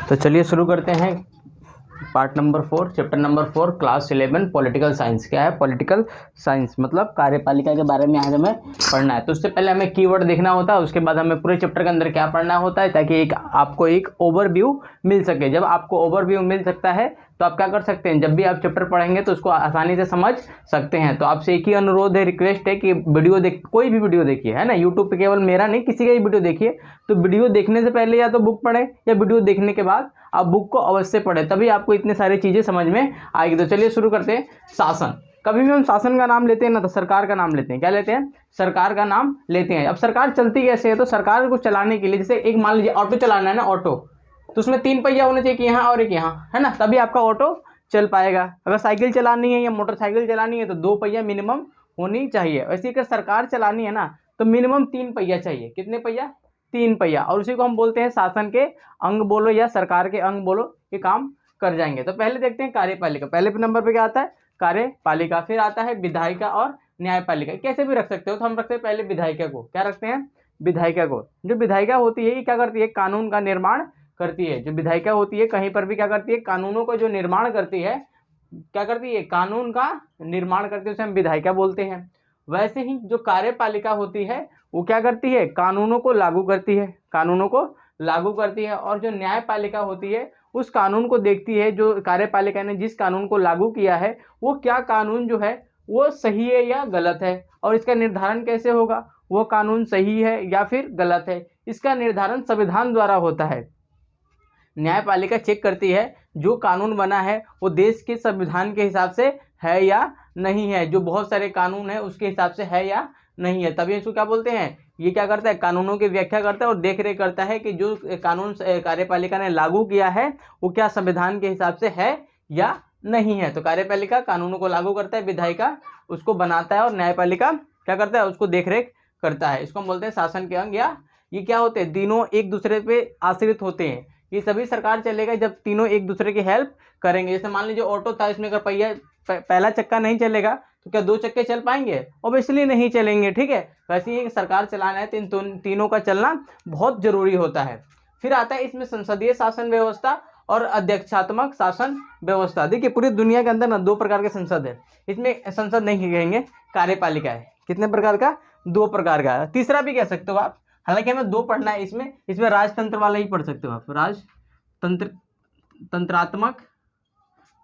तो चलिए शुरू करते हैं part number 4 chapter number 4 class 11 political science. क्या है पॉलिटिकल साइंस? मतलब कार्यपालिका के बारे में आज हमें पढ़ना है। तो उससे पहले हमें कीवर्ड देखना होता है, उसके बाद हमें पूरे चैप्टर के अंदर क्या पढ़ना होता है, ताकि आपको एक ओवरव्यू मिल सके। जब आपको ओवरव्यू मिल सकता है तो आप क्या कर सकते हैं, जब भी आप चैप्टर पढ़ेंगे तो उसको आसानी से समझ सकते हैं। तो आपसे एक ही अनुरोध है, रिक्वेस्ट है कि वीडियो कोई भी वीडियो देखिए, है ना, यूट्यूब पे केवल मेरा नहीं किसी का भी वीडियो देखिए। तो वीडियो देखने से पहले या तो बुक पढ़ें या वीडियो देखने के बाद आप बुक को अवश्य पढ़ें, तभी आपको इतनी सारी चीज़ें समझ में आएगी। तो चलिए शुरू करते हैं। शासन, कभी भी हम शासन का नाम लेते हैं ना तो सरकार का नाम लेते हैं। क्या लेते हैं? सरकार का नाम लेते हैं। अब सरकार चलती कैसे है? तो सरकार को चलाने के लिए, जैसे एक मान लीजिए ऑटो चलाना है ना, ऑटो, तो उसमें 3 पहिया होने चाहिए, यहाँ और एक यहाँ, है ना, तभी आपका ऑटो चल पाएगा। अगर साइकिल चलानी है या मोटरसाइकिल चलानी है तो 2 पहिया मिनिमम होनी चाहिए। वैसे अगर सरकार चलानी है ना तो मिनिमम 3 पहिया चाहिए। कितने पहिया? 3 पहिया। और उसी को हम बोलते हैं शासन के अंग बोलो या सरकार के अंग बोलो, ये काम कर जाएंगे। तो पहले देखते हैं कार्यपालिका। पहले नंबर पे क्या आता है? कार्यपालिका। फिर आता है विधायिका और न्यायपालिका। कैसे भी रख सकते हो, तो हम रखते हैं पहले विधायिका को। क्या रखते हैं? विधायिका को। जो विधायिका होती है ये क्या करती है? कानून का निर्माण करती है। जो विधायिका होती है कहीं पर भी क्या करती है? कानूनों का जो निर्माण करती है। क्या करती है? कानून का निर्माण करती है, उसे हम विधायिका बोलते हैं। वैसे ही जो कार्यपालिका होती है वो क्या करती है? कानूनों को लागू करती है, कानूनों को लागू करती है। और जो न्यायपालिका होती है उस कानून को देखती है, जो कार्यपालिका ने जिस कानून को लागू किया है वो क्या कानून जो है वो सही है या गलत है। और इसका निर्धारण कैसे होगा, वो कानून सही है या फिर गलत है, इसका निर्धारण संविधान द्वारा होता है। न्यायपालिका चेक करती है जो कानून बना है वो देश के संविधान के हिसाब से है या नहीं है, जो बहुत सारे कानून है उसके हिसाब से है या नहीं है, तभी इसको क्या बोलते हैं? ये क्या करता है? कानूनों की व्याख्या करता है और देख रेख करता है कि जो कानून कार्यपालिका ने लागू किया है वो क्या संविधान के हिसाब से है या नहीं है। तो कार्यपालिका कानूनों को लागू करता है, विधायिका उसको बनाता है और न्यायपालिका क्या करता है? उसको देख रेख करता है। इसको हम बोलते हैं शासन के अंग। या ये क्या होते हैं? तीनों एक दूसरे पे आश्रित होते हैं। ये सभी सरकार चलेगा जब तीनों एक दूसरे की हेल्प करेंगे। जैसे मान लीजिए ऑटो था, इसमें अगर पहिया पहला चक्का नहीं चलेगा तो क्या 2 चक्के चल पाएंगे? ऑब्वियसली नहीं चलेंगे। ठीक है, वैसे ही सरकार चलाना है तो इन तीनों का चलना बहुत जरूरी होता है। फिर आता है इसमें संसदीय शासन व्यवस्था और अध्यक्षात्मक शासन व्यवस्था। देखिए पूरी दुनिया के अंदर ना 2 प्रकार के संसद है। इसमें संसद नहीं कहेंगे, कार्यपालिका है। कितने प्रकार का? 2 प्रकार का। तीसरा भी कह सकते हो आप, हालांकि हमें 2 पढ़ना है इसमें राजतंत्र वाला ही पढ़ सकते हो आप। राजतंत्र, तंत्रात्मक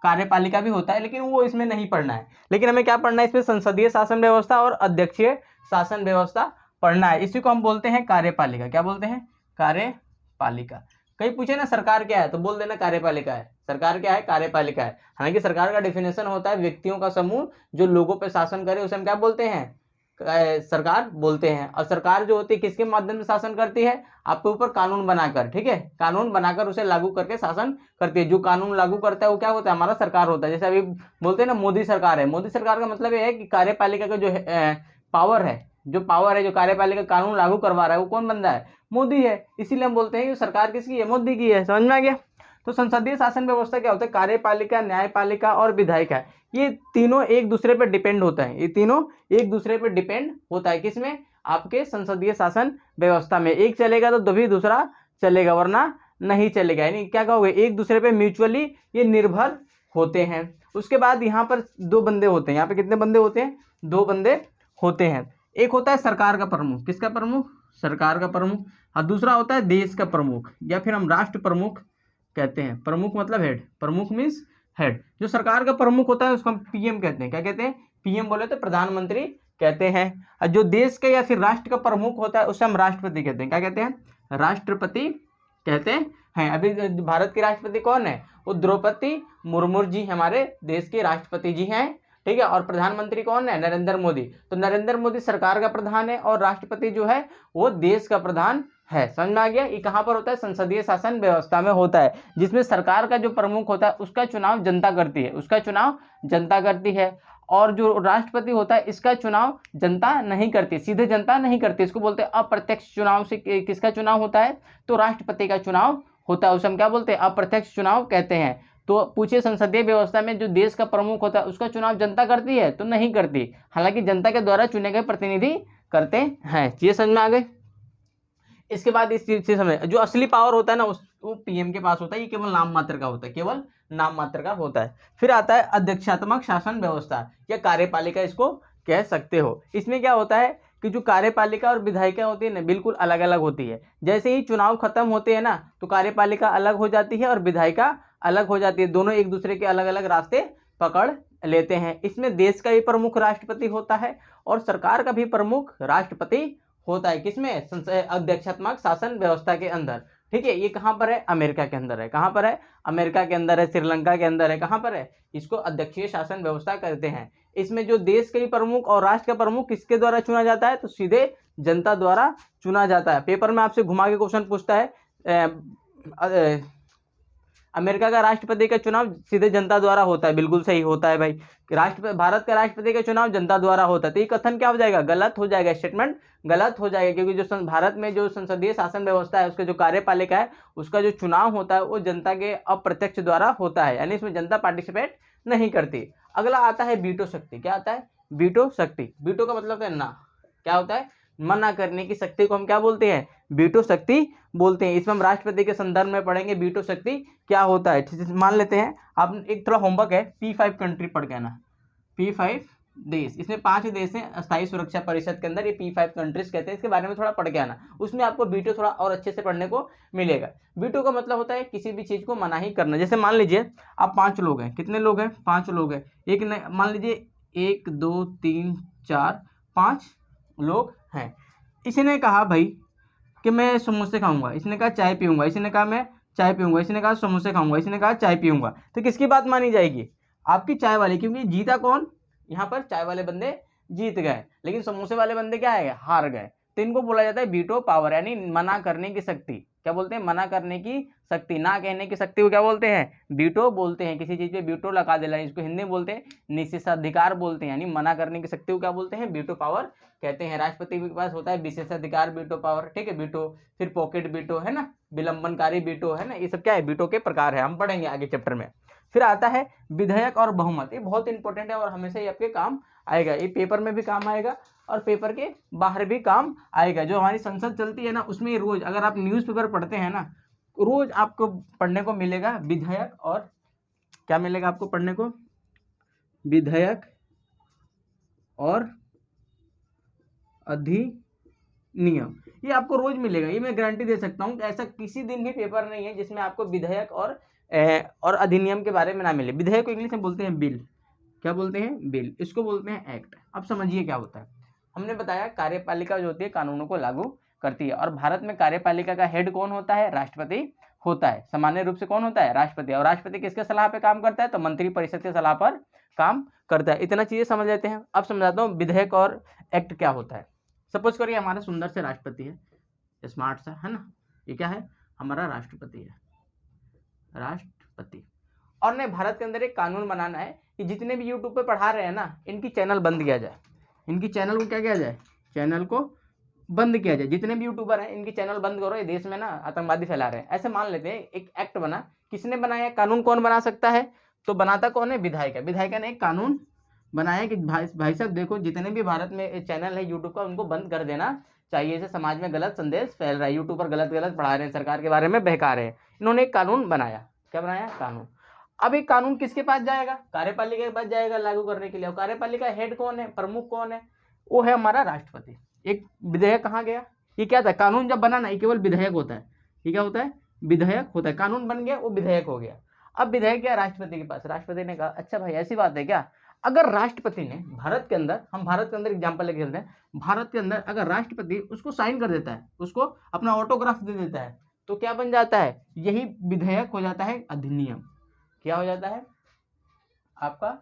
कार्यपालिका भी होता है लेकिन वो इसमें नहीं पढ़ना है। लेकिन हमें क्या पढ़ना है इसमें? संसदीय शासन व्यवस्था और अध्यक्षीय शासन व्यवस्था पढ़ना है। इसी को हम बोलते हैं कार्यपालिका। क्या बोलते हैं? कार्यपालिका। कहीं पूछे ना सरकार क्या है तो बोल देना कार्यपालिका है। सरकार क्या है? कार्यपालिका है। हालांकि सरकार का डेफिनेशन होता है व्यक्तियों का समूह जो लोगों पर शासन करे, उसे हम क्या बोलते हैं? सरकार बोलते हैं। और सरकार जो होती है किसके माध्यम से शासन करती है? आपके ऊपर कानून बनाकर। ठीक है, कानून बनाकर उसे लागू करके शासन करती है। जो कानून लागू करता है वो क्या होता है? हमारा सरकार होता है। जैसे अभी बोलते हैं ना मोदी सरकार है। मोदी सरकार का मतलब ये है कि कार्यपालिका का जो पावर है, जो कार्यपालिका कानून लागू करवा रहा है वो कौन बंदा है? मोदी है। इसीलिए हम बोलते हैं कि सरकार किसकी है? मोदी की है। समझ में आ गया? तो संसदीय शासन व्यवस्था क्या होता है? कार्यपालिका, न्यायपालिका और विधायिका, ये तीनों एक दूसरे पर डिपेंड होता है। ये तीनों एक दूसरे पर डिपेंड होता है। किसमें? आपके संसदीय शासन व्यवस्था में। एक चलेगा तो तभी दूसरा चलेगा, वरना नहीं चलेगा। यानी क्या कहोगे? एक दूसरे पे म्यूचुअली ये निर्भर होते हैं। उसके बाद यहाँ पर 2 बंदे होते हैं। यहाँ पे कितने बंदे होते हैं? 2 बंदे होते हैं। एक होता है सरकार का प्रमुख। किसका प्रमुख? सरकार का प्रमुख। और दूसरा होता है देश का प्रमुख, या फिर हम राष्ट्र प्रमुख कहते हैं। प्रमुख मतलब हेड, प्रमुख मीन्स हेड। जो सरकार का प्रमुख होता है उसको हम पीएम कहते हैं। क्या कहते हैं? पीएम बोले तो प्रधानमंत्री कहते हैं। और जो देश का या फिर राष्ट्र का प्रमुख होता है उसे हम राष्ट्रपति कहते हैं। क्या कहते हैं? राष्ट्रपति कहते हैं। अभी भारत के राष्ट्रपति कौन है? वो द्रौपदी मुर्मू जी हमारे देश के राष्ट्रपति जी हैं। ठीक है, और प्रधानमंत्री कौन है? नरेंद्र मोदी। तो नरेंद्र मोदी सरकार का प्रधान है और राष्ट्रपति जो है वो देश का प्रधान है। समझ में आ गया? ये कहाँ पर होता है? संसदीय शासन व्यवस्था में होता है, जिसमें सरकार का जो प्रमुख होता है उसका चुनाव जनता करती है। उसका चुनाव जनता करती है। और जो राष्ट्रपति होता है इसका चुनाव जनता नहीं करती, सीधे जनता नहीं करती। इसको बोलते हैं अप्रत्यक्ष चुनाव। से किसका चुनाव होता है? तो राष्ट्रपति का चुनाव होता है। उसे हम क्या बोलते हैं? अप्रत्यक्ष चुनाव कहते हैं। तो पूछे संसदीय व्यवस्था में जो देश का प्रमुख होता है उसका चुनाव जनता करती है? तो नहीं करती। हालांकि जनता के द्वारा चुने गए प्रतिनिधि करते हैं। ये समझ में आ गए? इसके बाद इस चीज से समझ, जो असली पावर होता है ना वो पीएम के पास होता है, ये केवल नाम मात्र का होता है, केवल नाम मात्र का होता है। फिर आता है अध्यक्षात्मक शासन व्यवस्था या कार्यपालिका इसको कह सकते हो। इसमें क्या होता है कि जो कार्यपालिका और विधायिका होती है ना बिल्कुल अलग अलग होती है। जैसे ही चुनाव खत्म होते हैं ना तो कार्यपालिका अलग हो जाती है और विधायिका अलग हो जाती है, दोनों एक दूसरे के अलग अलग रास्ते पकड़ लेते हैं। इसमें देश का भी प्रमुख राष्ट्रपति होता है और सरकार का भी प्रमुख राष्ट्रपति होता है। किसमें? अध्यक्षात्मक शासन व्यवस्था के अंदर। ठीक है, ये कहाँ पर है? अमेरिका के अंदर है। कहाँ पर है? अमेरिका के अंदर है, श्रीलंका के अंदर है। कहाँ पर है? इसको अध्यक्षीय शासन व्यवस्था कहते हैं। इसमें जो देश के प्रमुख और राष्ट्र का प्रमुख किसके द्वारा चुना जाता है? तो सीधे जनता द्वारा चुना जाता है। पेपर में आपसे घुमा के क्वेश्चन पूछता है अमेरिका का राष्ट्रपति का चुनाव सीधे जनता द्वारा होता है। बिल्कुल सही होता है भाई, भारत का राष्ट्रपति का चुनाव जनता द्वारा होता है। तो ये कथन क्या हो जाएगा? गलत हो जाएगा, स्टेटमेंट गलत हो जाएगा, क्योंकि जो भारत में जो संसदीय शासन व्यवस्था है उसका जो कार्यपालिका है उसका जो चुनाव होता है वो जनता के अप्रत्यक्ष द्वारा होता है, यानी इसमें जनता पार्टिसिपेट नहीं करती। अगला आता है वीटो शक्ति। क्या आता है? वीटो शक्ति। वीटो का मतलब है ना, क्या होता है? मना करने की शक्ति को हम क्या बोलते हैं? वीटो शक्ति बोलते हैं। इसमें हम राष्ट्रपति के संदर्भ में पढ़ेंगे वीटो शक्ति क्या होता है। मान लेते हैं आप, एक थोड़ा होमवर्क है, P5 कंट्री पढ़ के आना। P5 देश, इसमें 5 देश हैं अस्थायी सुरक्षा परिषद के अंदर, ये P5 कंट्रीज कहते हैं। इसके बारे में थोड़ा पढ़ के आना, उसमें आपको वीटो थोड़ा और अच्छे से पढ़ने को मिलेगा। वीटो का मतलब होता है किसी भी चीज को मना ही करना। जैसे मान लीजिए आप 5 लोग हैं, कितने लोग हैं? 5 लोग हैं। एक ने मान लीजिए 1 2 3 4 5 लोग हैं। इसने कहा भाई कि मैं समोसे खाऊंगा, इसने कहा चाय पीऊंगा, इसने कहा मैं चाय पीऊंगा, इसने कहा समोसे खाऊंगा, इसने कहा चाय पीऊंगा। तो किसकी बात मानी जाएगी? आपकी चाय वाली, क्योंकि जीता कौन? यहाँ पर चाय वाले बंदे जीत गए, लेकिन समोसे वाले बंदे क्या है? हार गए। तो इनको बोला जाता है वीटो पावर, यानी मना करने की शक्ति। क्या बोलते हैं? मना करने की शक्ति, ना कहने की शक्ति को क्या बोलते हैं? वीटो बोलते हैं। किसी चीज पे वीटो लगा देना, इसको हिंदी में बोलते हैं निषेधाधिकार बोलते हैं, यानी मना करने की शक्ति को क्या बोलते हैं? वीटो पावर कहते हैं। राष्ट्रपति के पास होता है विशेषाधिकार वीटो पावर। ठीक है, वीटो, फिर पॉकेट वीटो है ना, विलंबनकारी वीटो है ना, ये सब क्या है? वीटो के प्रकार है, हम पढ़ेंगे आगे चैप्टर में। फिर आता है विधेयक और बहुमत। ये बहुत इंपॉर्टेंट है और हमेशा ये आपके काम आएगा, ये पेपर में भी काम आएगा और पेपर के बाहर भी काम आएगा। जो हमारी संसद चलती है ना उसमें रोज, अगर आप न्यूज़पेपर पढ़ते हैं ना, रोज आपको पढ़ने को मिलेगा विधेयक, और क्या मिलेगा आपको पढ़ने को? विधेयक और अधिनियम, ये आपको रोज मिलेगा। ये मैं गारंटी दे सकता हूँ कि ऐसा किसी दिन भी पेपर नहीं है जिसमें आपको विधेयक और अधिनियम के बारे में ना मिले। विधेयक को इंग्लिश में बोलते हैं बिल। क्या बोलते हैं? बिल। इसको बोलते हैं एक्ट। अब समझिए क्या होता है। हमने बताया कार्यपालिका जो होती है कानूनों को लागू करती है, और भारत में कार्यपालिका का हेड कौन होता है? राष्ट्रपति होता है। सामान्य रूप से कौन होता है? राष्ट्रपति। और राष्ट्रपति किसके सलाह पे काम करता है? तो मंत्रिपरिषद के सलाह पर काम करता है। इतना चीजें समझ लेते हैं। अब समझाता हूँ विधेयक और एक्ट क्या होता है। सपोज करिए हमारा सुंदर से राष्ट्रपति है, स्मार्ट सा है ना, ये क्या है? हमारा राष्ट्रपति है, राष्ट्रपति। और ने भारत के अंदर एक कानून बनाना है कि जितने भी यूट्यूब पे पढ़ा रहे हैं ना, इनकी चैनल बंद किया जाए। इनकी चैनल को क्या किया जाए? चैनल को बंद किया जाए। जितने भी यूट्यूबर हैं इनकी चैनल बंद करो, ये देश में ना आतंकवादी फैला रहे हैं। ऐसे मान लेते हैं एक एक्ट बना, किसने बनाया? कानून कौन बना सकता है? तो बनाता कौन है? विधायिका। विधायिका ने एक कानून बनाया कि भाई साहब देखो, जितने भी भारत में चैनल है यूट्यूब का उनको बंद कर देना चाहिए। इसे समाज में गलत संदेश फैल रहा है, यूट्यूबर गलत गलत पढ़ा रहे हैं, सरकार के बारे में बहका रहे हैं। इन्होंने एक कानून बनाया। क्या बनाया? कानून। अब एक कानून किसके पास जाएगा? कार्यपालिका के पास जाएगा लागू करने के लिए। और कार्यपालिका हेड कौन है? प्रमुख कौन है? वो है हमारा राष्ट्रपति। एक विधेयक कहाँ गया? ये क्या था? कानून जब बना ना, ये केवल विधेयक होता है। ये क्या होता है? विधेयक होता है। कानून बन गया, वो विधेयक हो गया। अब विधेयक गया राष्ट्रपति के पास। राष्ट्रपति ने कहा अच्छा भाई ऐसी बात है क्या? अगर राष्ट्रपति ने भारत के अंदर, हम भारत के अंदर एग्जाम्पल लेके चलते हैं, भारत के अंदर अगर राष्ट्रपति उसको साइन कर देता है, उसको अपना ऑटोग्राफ दे देता है, तो क्या बन जाता है? यही विधेयक हो जाता है अधिनियम। क्या हो जाता है? आपका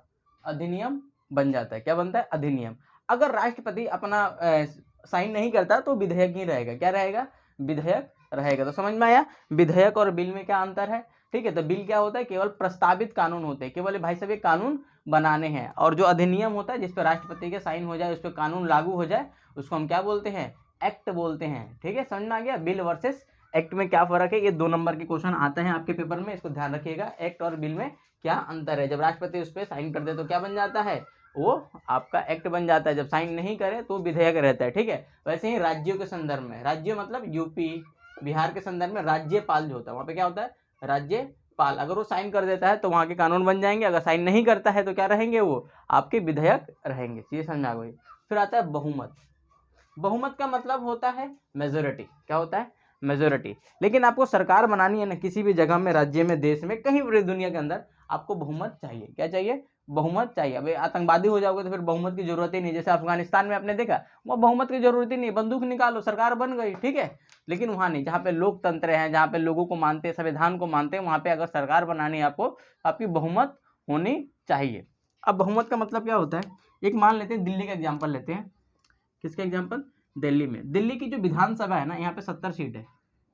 अधिनियम बन जाता है। क्या बनता है? अधिनियम। अगर राष्ट्रपति अपना साइन नहीं करता तो विधेयक ही रहेगा। क्या रहेगा? विधेयक रहेगा। तो समझ में आया विधेयक और बिल में क्या अंतर है? ठीक है, तो बिल क्या होता है? केवल प्रस्तावित कानून होते हैं, केवल भाई साहब ये कानून बनाने हैं। और जो अधिनियम होता है जिस पर राष्ट्रपति के साइन हो जाए, उस पर कानून लागू हो जाए, उसको हम क्या बोलते हैं? एक्ट बोलते हैं। ठीक है, समझ में आ गया बिल वर्सेस एक्ट में क्या फर्क है? ये 2 नंबर के क्वेश्चन आते हैं आपके पेपर में, इसको ध्यान रखिएगा। एक्ट और बिल में क्या अंतर है? जब राष्ट्रपति उस पर साइन कर दे तो क्या बन जाता है? वो आपका एक्ट बन जाता है, जब साइन नहीं करे तो विधेयक रहता है, ठीक है। वैसे ही राज्यों के संदर्भ में, राज्य मतलब यूपी बिहार के संदर्भ में राज्यपाल जो होता है, वहाँ पे क्या होता है, राज्यपाल। अगर वो साइन कर देता है तो वहाँ के कानून बन जाएंगे, अगर साइन नहीं करता है तो क्या रहेंगे, वो आपके विधेयक रहेंगे। चीज़ समझ आ गई। फिर आता है बहुमत। बहुमत का मतलब होता है मेजोरिटी। क्या होता है, मेजोरिटी। लेकिन आपको सरकार बनानी है ना किसी भी जगह में, राज्य में, देश में, कहीं भी दुनिया के अंदर, आपको बहुमत चाहिए। क्या चाहिए, बहुमत चाहिए। अब आतंकवादी हो जाओगे तो फिर बहुमत की जरूरत ही नहीं। जैसे अफगानिस्तान में आपने देखा, वहाँ बहुमत की जरूरत ही नहीं, बंदूक निकालो सरकार बन गई, ठीक है। लेकिन वहाँ नहीं, जहाँ पे लोकतंत्र है, जहाँ पे लोगों को मानते हैं, संविधान को मानते हैं, वहाँ पे अगर सरकार बनानी है आपको, आपकी बहुमत होनी चाहिए। अब बहुमत का मतलब क्या होता है, एक मान लेते हैं दिल्ली का एग्जाम्पल लेते हैं। किसका एग्जाम्पल, दिल्ली में। दिल्ली की जो विधानसभा है ना, यहाँ पे 70 सीट है।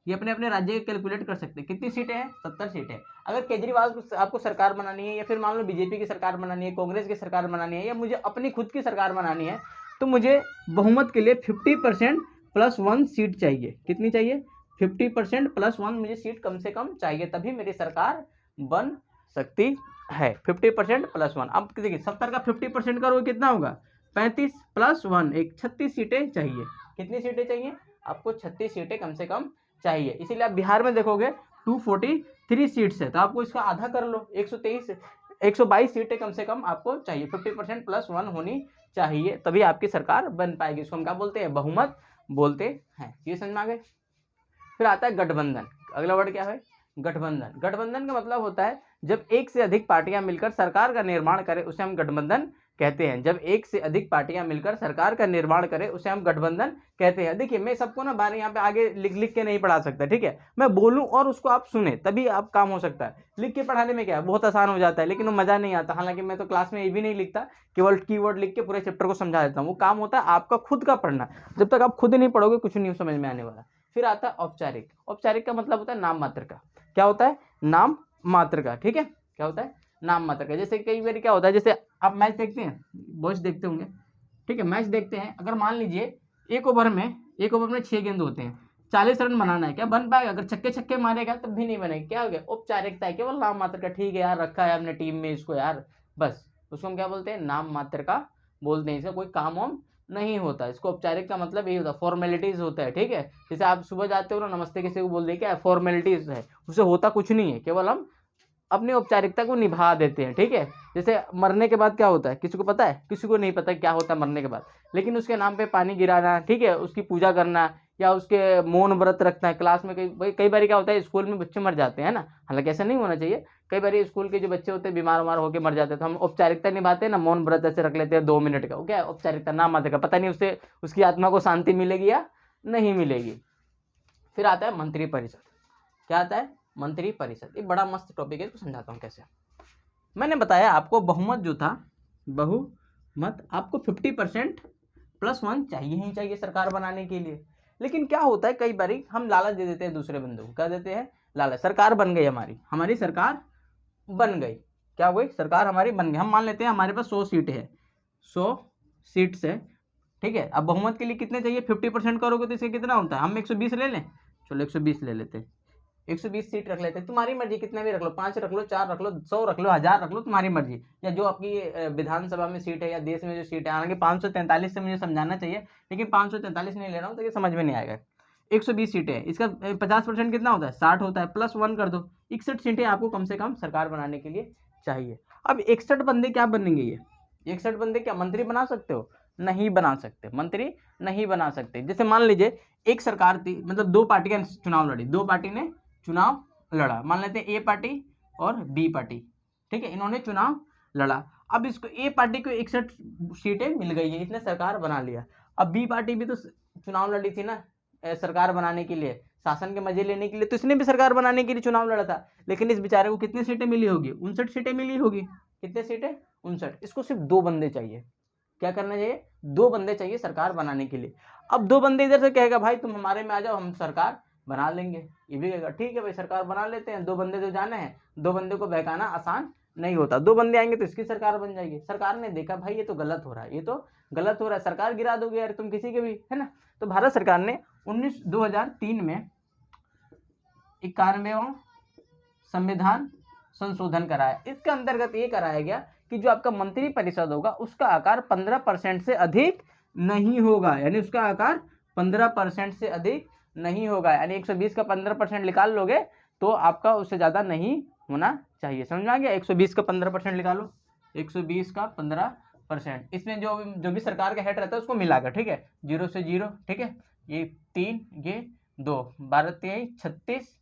ये अपने अपने राज्य के कैलकुलेट कर सकते हैं कितनी सीटें हैं, 70 सीटें। अगर केजरीवाल को आपको सरकार बनानी है, या फिर मान लो बीजेपी की सरकार बनानी है, कांग्रेस की सरकार बनानी है, या मुझे अपनी खुद की सरकार बनानी है, तो मुझे बहुमत के लिए 50% +1 सीट चाहिए। कितनी चाहिए, 50% +1 मुझे सीट कम से कम चाहिए, तभी मेरी सरकार बन सकती है। 50% +1। अब देखिए 70 का 50% करोगे कितना होगा, 35 +1 एक 36 सीटें चाहिए। कितनी सीटें चाहिए आपको, 36 सीटें कम से कम चाहिए। इसीलिए आप बिहार में देखोगे 243 सीट्स है, तो आपको इसका आधा कर लो, 122 सीटें कम से कम आपको चाहिए। 50% +1 होनी चाहिए, तभी आपकी सरकार बन पाएगी। इसको हम क्या बोलते हैं, बहुमत बोलते हैं। ये समझ में आ गए। फिर आता है गठबंधन। अगला वर्ड क्या है, गठबंधन। गठबंधन का मतलब होता है जब एक से अधिक पार्टियां मिलकर सरकार का निर्माण करें, उसे हम गठबंधन कहते हैं। जब एक से अधिक पार्टियां मिलकर सरकार का निर्माण करें, उसे हम गठबंधन कहते हैं। देखिए मैं सबको ना बारे यहाँ पे आगे लिख लिख के नहीं पढ़ा सकता, ठीक है। मैं बोलूं और उसको आप सुने, तभी आप काम हो सकता है। लिख के पढ़ाने में क्या है, बहुत आसान हो जाता है, लेकिन वो मजा नहीं आता। हालांकि मैं तो क्लास में ये भी नहीं लिखता, केवल कीवर्ड लिख के पूरे चैप्टर को समझा देता हूँ। वो काम होता है आपका खुद का पढ़ना। जब तक आप खुद नहीं पढ़ोगे कुछ नहीं समझ में आने वाला। फिर आता है औपचारिक। औपचारिक का मतलब होता है नाम मात्र का। क्या होता है, नाम मात्र का, ठीक है। क्या होता है, नाम मात्र का। जैसे कई बार क्या होता है, जैसे आप मैच देखते हैं, बॉयज देखते होंगे, ठीक है। मैच देखते हैं, अगर मान लीजिए एक ओवर में 6 गेंद होते हैं, 40 रन बनाना है, क्या बन पाएगा, अगर छक्के छक्के मारेगा तब भी नहीं बनेगा। क्या हो गया, औपचारिकता है, केवल नाम मात्र का। ठीक है यार, रखा है हमने टीम में इसको यार, बस। उसको हम क्या बोलते हैं, नाम मात्र का बोलते हैं। इसका कोई काम वाम नहीं होता। इसको औपचारिक का मतलब यही होता है, फॉर्मेलिटीज होता है, ठीक है। जैसे आप सुबह जाते हो ना, नमस्ते किसी को बोल दे, क्या फॉर्मेलिटीज है, उससे होता कुछ नहीं है, केवल हम अपनी औपचारिकता को निभा देते हैं, ठीक है। जैसे मरने के बाद क्या होता है, किसी को पता है, किसी को नहीं पता क्या होता है मरने के बाद, लेकिन उसके नाम पे पानी गिराना, ठीक है, उसकी पूजा करना, या उसके मौन व्रत रखना है। क्लास में कई बार क्या होता है, स्कूल में बच्चे मर जाते हैं ना, हालांकि ऐसा नहीं होना चाहिए। कई बार स्कूल के जो बच्चे होते हैं बीमार उमार होकर मर जाते हैं, तो हम औपचारिकता निभाते हैं ना, मौन व्रत ऐसे रख लेते हैं 2 मिनट का। वो क्या है, औपचारिकता, नाम मात्र का। पता नहीं उससे उसकी आत्मा को शांति मिलेगी या नहीं मिलेगी। फिर आता है मंत्रिपरिषद। क्या आता है, मंत्रिपरिषद। ये बड़ा मस्त टॉपिक है, इसको समझाता हूँ कैसे। मैंने बताया आपको बहुमत जो था, बहुमत आपको 50% +1 चाहिए ही चाहिए सरकार बनाने के लिए। लेकिन क्या होता है, कई बार हम लालच दे देते हैं दूसरे बंदों को। क्या देते हैं, लालच। सरकार बन गई, हमारी सरकार बन गई। क्या हो गई, सरकार हमारी बन गई। हम मान लेते हैं हमारे पास 100 सीट है, 100 सीट्स है, ठीक है। अब बहुमत के लिए कितने चाहिए, 50% करोगे तो इसका कितना होता है, हम 120 ले लें, चलो 120 ले लेते हैं। 120 सीट रख लेते हैं, तुम्हारी मर्जी, कितना भी रख लो, 5 रख लो, 4 रख लो, 100 रख लो, 1000 रख लो, तुम्हारी मर्जी। या जो आपकी विधानसभा में सीट है या देश में जो सीट है, हालांकि 543 से मुझे समझाना चाहिए, लेकिन 543 नहीं ले रहा हूँ तो ये समझ में नहीं आएगा। 120 सीटें हैं, इसका 50% कितना होता है, 60 होता है, +1 कर दो, 61 सीटें आपको कम से कम सरकार बनाने के लिए चाहिए। अब 61 बंदे क्या बनेंगे, ये 61 बंदे क्या मंत्री बना सकते हो, नहीं बना सकते, मंत्री नहीं बना सकते। जैसे मान लीजिए एक सरकार थी, मतलब 2 पार्टियां चुनाव लड़ी, 2 पार्टी ने चुनाव लड़ा, मान लेते हैं ए पार्टी और बी पार्टी, ठीक है, इन्होंने चुनाव लड़ा। अब इसको ए पार्टी को 61 सीटें मिल गई है, इसने सरकार बना लिया। अब बी पार्टी भी तो चुनाव लड़ी थी ना सरकार बनाने के लिए, शासन के मजे लेने के लिए, तो इसने भी सरकार बनाने के लिए चुनाव लड़ा था। लेकिन इस बेचारे को कितनी सीटें मिली होगी, 59 सीटें मिली होगी। कितने सीटें, 59। इसको सिर्फ 2 बंदे चाहिए। क्या करना चाहिए, 2 बंदे चाहिए सरकार बनाने के लिए। अब 2 बंदे इधर से कहेगा भाई तुम हमारे में आ जाओ, हम सरकार बना लेंगे। ये भी कहेगा ठीक है भाई सरकार बना लेते हैं, 2 बंदे तो जाने हैं, 2 बंदे को बहकाना आसान नहीं होता। 2 बंदे आएंगे तो इसकी सरकार बन जाएगी। सरकार ने देखा भाई ये तो गलत हो रहा है, ये तो गलत हो रहा है, सरकार गिरा दोगे यार तुम किसी के भी, है ना। तो भारत सरकार ने 2003 में 91वां संविधान संशोधन कराया। इसके अंतर्गत ये कराया गया कि जो आपका मंत्री परिषद होगा उसका आकार 15% से अधिक नहीं होगा, यानी उसका आकार 15% से अधिक नहीं होगा, यानी 120 का 15% निकाल लोगे तो आपका उससे ज़्यादा नहीं होना चाहिए। समझ में आ गया? 120 का 15% निकालो, 120 का 15%, इसमें जो भी सरकार का हेड रहता है उसको मिलाकर, ठीक है, 0 से 0, ठीक है, ये 3, ये 2, 12 3 36,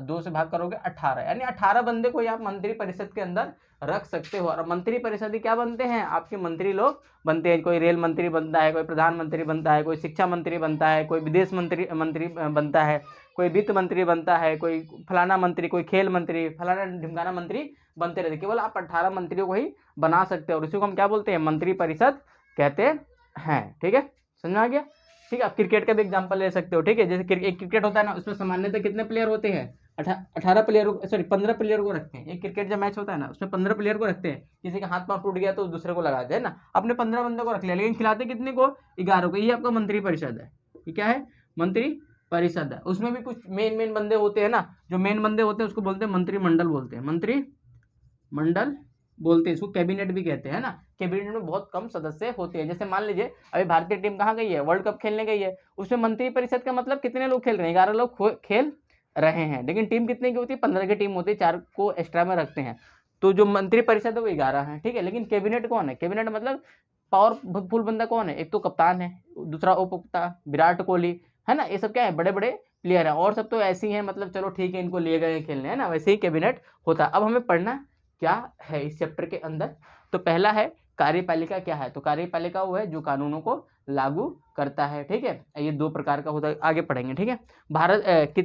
2 से भाग करोगे 18, यानी 18 बंदे को आप मंत्री परिषद के अंदर रख सकते हो। और मंत्री परिषद ही क्या बनते हैं? आपके मंत्री लोग बनते हैं। कोई रेल मंत्री बनता है, कोई प्रधानमंत्री बनता है, कोई शिक्षा मंत्री बनता है, कोई विदेश मंत्री बनता है, कोई वित्त मंत्री बनता है, कोई फलाना मंत्री, कोई खेल मंत्री, फलाना ढिमकाना मंत्री बनते रहते। केवल आप 18 मंत्रियों को ही बना सकते हो और इसी को हम क्या बोलते हैं? मंत्री परिषद कहते हैं। ठीक है, समझ में आ गया? ठीक है, आप क्रिकेट का भी एग्जांपल ले सकते हो। ठीक है, जैसे एक क्रिकेट होता है ना, उसमें सामान्यतः कितने प्लेयर होते हैं? 18 प्लेयर, सॉरी 15 प्लेयर को रखते हैं। एक क्रिकेट जब मैच होता है ना, उसमें 15 प्लेयर को रखते हैं। किसी का हाथ पांव टूट गया तो दूसरे को लगाते हैं ना, अपने 15 बंदों को रख लिया, लेकिन खिलाते कितने को? 11 को। ये आपका मंत्री परिषद है। ये क्या है? मंत्री परिषद है। उसमें भी कुछ मेन बंदे होते हैं ना, जो मेन बंदे होते हैं उसको बोलते हैं मंत्रिमंडल बोलते हैं, मंत्रिमंडल बोलते हैं। इसको कैबिनेट भी कहते हैं ना। कैबिनेट में बहुत कम सदस्य होते हैं। जैसे मान लीजिए अभी भारतीय टीम कहाँ गई है? वर्ल्ड कप खेलने गई है। उसमें मंत्री परिषद का मतलब कितने लोग खेल रहे हैं? 11 लोग खेल रहे हैं, लेकिन टीम कितने की होती है? 15 की टीम होती है, 4 को एक्स्ट्रा में रखते हैं। तो जो मंत्री परिषद है वो 11 है। ठीक है, लेकिन कैबिनेट कौन है? कैबिनेट मतलब पावरफुल बंदा कौन है? एक तो कप्तान है, दूसरा उप कप्तान विराट कोहली है ना। ये सब क्या है? बड़े बड़े प्लेयर है, और सब तो ऐसे ही है, मतलब चलो ठीक है इनको लिए गए खेलने, है ना, वैसे ही कैबिनेट होता है। अब हमें पढ़ना क्या है इस चैप्टर के अंदर? तो पहला है कार्यपालिका क्या है? तो कार्यपालिका वो है जो कानूनों को लागू करता है। ठीक है, ये 2 प्रकार का होता है, आगे पढ़ेंगे। ठीक है,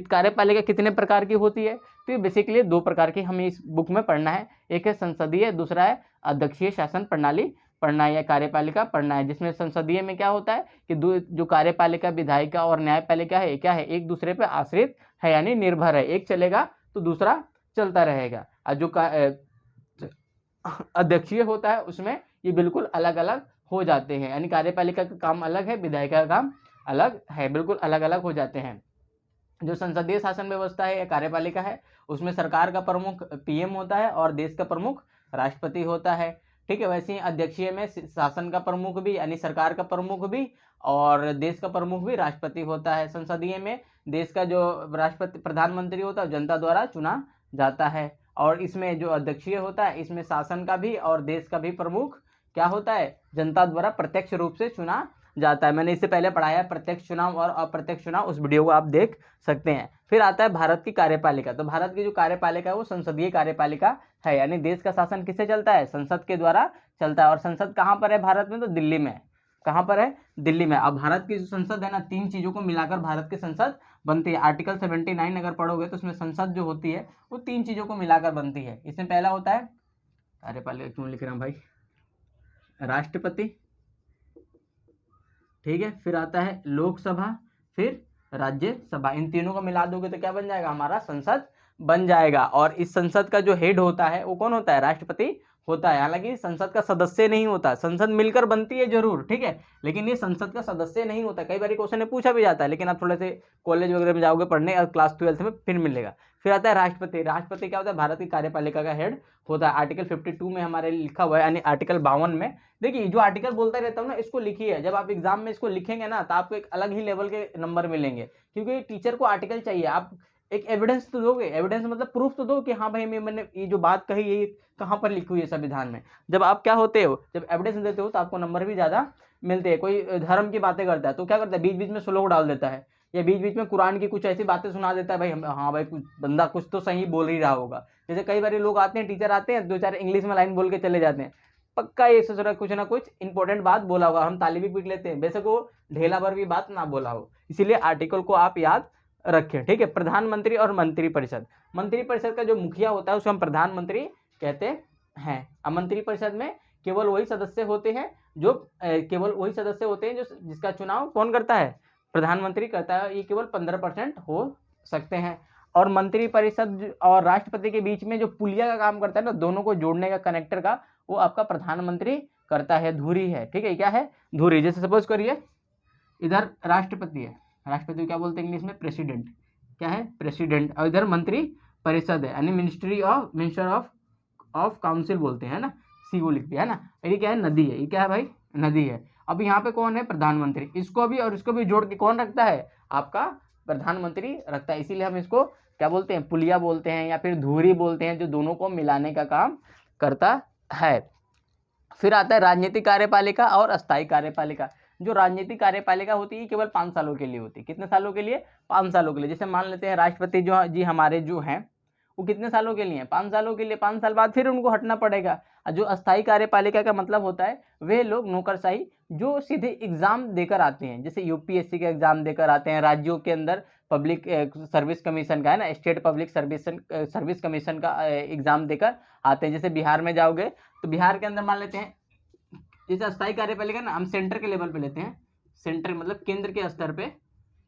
कार्यपालिका कितने प्रकार की होती है? तो ये बेसिकली 2 प्रकार की हमें इस बुक में पढ़ना है। एक है संसदीय, दूसरा है अध्यक्षीय शासन प्रणाली पढ़ना है या कार्यपालिका पढ़ना है। जिसमें संसदीय में क्या होता है कि जो कार्यपालिका, विधायिका और न्यायपालिका है, क्या है? एक दूसरे पर आश्रित है, यानी निर्भर है। एक चलेगा तो दूसरा चलता रहेगा। और जो अध्यक्षीय होता है उसमें ये बिल्कुल अलग अलग हो जाते हैं, यानी कार्यपालिका का काम अलग है, विधायिका का काम अलग है, बिल्कुल अलग अलग हो जाते हैं। जो संसदीय शासन व्यवस्था है या कार्यपालिका है, उसमें सरकार का प्रमुख पीएम होता है और देश का प्रमुख राष्ट्रपति होता है। ठीक है, वैसे ही अध्यक्षीय में शासन का प्रमुख भी, यानी सरकार का प्रमुख भी, और देश का प्रमुख भी राष्ट्रपति होता है। संसदीय में देश का जो राष्ट्रपति प्रधानमंत्री होता है जनता द्वारा चुना जाता है। और इसमें जो अध्यक्षीय होता है, इसमें शासन का भी और देश का भी प्रमुख क्या होता है? जनता द्वारा प्रत्यक्ष रूप से चुना जाता है। मैंने इससे पहले पढ़ाया प्रत्यक्ष चुनाव और अप्रत्यक्ष चुनाव, उस वीडियो को आप देख सकते हैं। फिर आता है भारत की कार्यपालिका। तो भारत की जो कार्यपालिका है वो संसदीय कार्यपालिका है, यानी देश का शासन किससे चलता है? संसद के द्वारा चलता है। और संसद कहाँ पर है भारत में? तो दिल्ली में। कहाँ पर है? दिल्ली में। अब भारत की जो संसद है ना, 3 चीज़ों को मिलाकर भारत की संसद बनती है। आर्टिकल 79 अगर पढ़ोगे तो उसमें संसद जो होती है वो 3 चीज़ों को मिलाकर बनती है। इसमें पहला होता है, कार्यपालिका क्यों लिख रहा हूँ भाई, राष्ट्रपति। ठीक है, फिर आता है लोकसभा, फिर राज्यसभा। इन तीनों को मिला दोगे तो क्या बन जाएगा? हमारा संसद बन जाएगा। और इस संसद का जो हेड होता है वो कौन होता है? राष्ट्रपति होता है। हालांकि संसद का सदस्य नहीं होता, संसद मिलकर बनती है जरूर, ठीक है, लेकिन ये संसद का सदस्य नहीं होता। कई बार क्वेश्चन ने पूछा भी जाता है, लेकिन आप थोड़े से कॉलेज वगैरह में जाओगे पढ़ने और क्लास 12 में फिर मिलेगा। फिर आता है राष्ट्रपति। राष्ट्रपति क्या होता है? भारत की कार्यपालिका का हेड होता है। आर्टिकल 52 में हमारे लिखा हुआ है, यानी आर्टिकल 52 में। देखिए जो आर्टिकल बोलता रहता हूँ ना, इसको लिखिए। जब आप एग्जाम में इसको लिखेंगे ना तो आपको एक अलग ही लेवल के नंबर मिलेंगे, क्योंकि टीचर को आर्टिकल चाहिए। आप एक एविडेंस तो दोगे, एविडेंस मतलब प्रूफ तो दो कि हाँ भाई मैंने ये जो बात कही ये कहाँ पर लिखी हुई है संविधान में। जब आप क्या होते हो, जब एविडेंस देते हो तो आपको नंबर भी ज़्यादा मिलते हैं। कोई धर्म की बातें करता है तो क्या करता है? बीच बीच में श्लोक डाल देता है, या बीच बीच में कुरान की कुछ ऐसी बातें सुना देता है। भाई हाँ भाई कुछ बंदा कुछ तो सही बोल ही रहा होगा। जैसे कई बार लोग आते हैं, टीचर आते हैं, 2-4 इंग्लिश में लाइन बोल के चले जाते हैं, पक्का ये सोच रहा कुछ ना कुछ इंपॉर्टेंट बात बोला होगा। हम ताली भी पीट लेते हैं, बेशक वो ढेला भर भी बात ना बोला हो। इसीलिए आर्टिकल को आप याद रखें। ठीक है, प्रधानमंत्री और मंत्री परिषद। मंत्री परिषद का जो मुखिया होता है उसको हम प्रधानमंत्री कहते हैं। अब मंत्री परिषद में केवल वही सदस्य होते हैं जो जिसका चुनाव कौन करता है? प्रधानमंत्री करता है। ये केवल 15% हो सकते हैं। और मंत्री परिषद और राष्ट्रपति के बीच में जो पुलिया का काम करता है ना, दोनों को जोड़ने का, कनेक्टर का, वो आपका प्रधानमंत्री करता है। धुरी है। ठीक है, क्या है? धुरी। जैसे सपोज करिए इधर राष्ट्रपति है, राष्ट्रपति को क्या बोलते हैं इंग्लिश में? प्रेसिडेंट। क्या है? प्रेसिडेंट। और इधर मंत्री परिषद है, यानी मिनिस्टर ऑफ काउंसिल बोलते हैं ना, सी ओ लिख दिया है ना। ये क्या है, नदी है, ये क्या है भाई, नदी है। अब यहाँ पे कौन है, प्रधानमंत्री, इसको भी और इसको भी जोड़ के कौन रखता है, आपका प्रधानमंत्री रखता है। इसीलिए हम इसको क्या बोलते हैं, पुलिया बोलते हैं या फिर धुरी बोलते हैं, जो दोनों को मिलाने का काम करता है। फिर आता है राजनीतिक कार्यपालिका और अस्थायी कार्यपालिका। जो राजनीतिक कार्यपालिका होती है केवल 5 सालों के लिए होती है। कितने सालों के लिए, 5 सालों के लिए। जैसे मान लेते हैं राष्ट्रपति जो जी हमारे जो हैं वो कितने सालों के लिए हैं, 5 सालों के लिए। 5 साल बाद फिर उनको हटना पड़ेगा। और जो अस्थायी कार्यपालिका का मतलब होता है वे लोग नौकरशाही जो सीधे एग्जाम देकर आते हैं, जैसे यूपीएससी का एग्जाम देकर आते हैं, राज्यों के अंदर पब्लिक सर्विस कमीशन का है ना, स्टेट पब्लिक सर्विस कमीशन का एग्जाम देकर आते हैं। जैसे बिहार में जाओगे तो बिहार के अंदर मान लेते हैं, जैसे अस्थायी कार्यपालिका ना हम सेंटर के लेवल पे लेते हैं, सेंटर मतलब केंद्र के स्तर पे।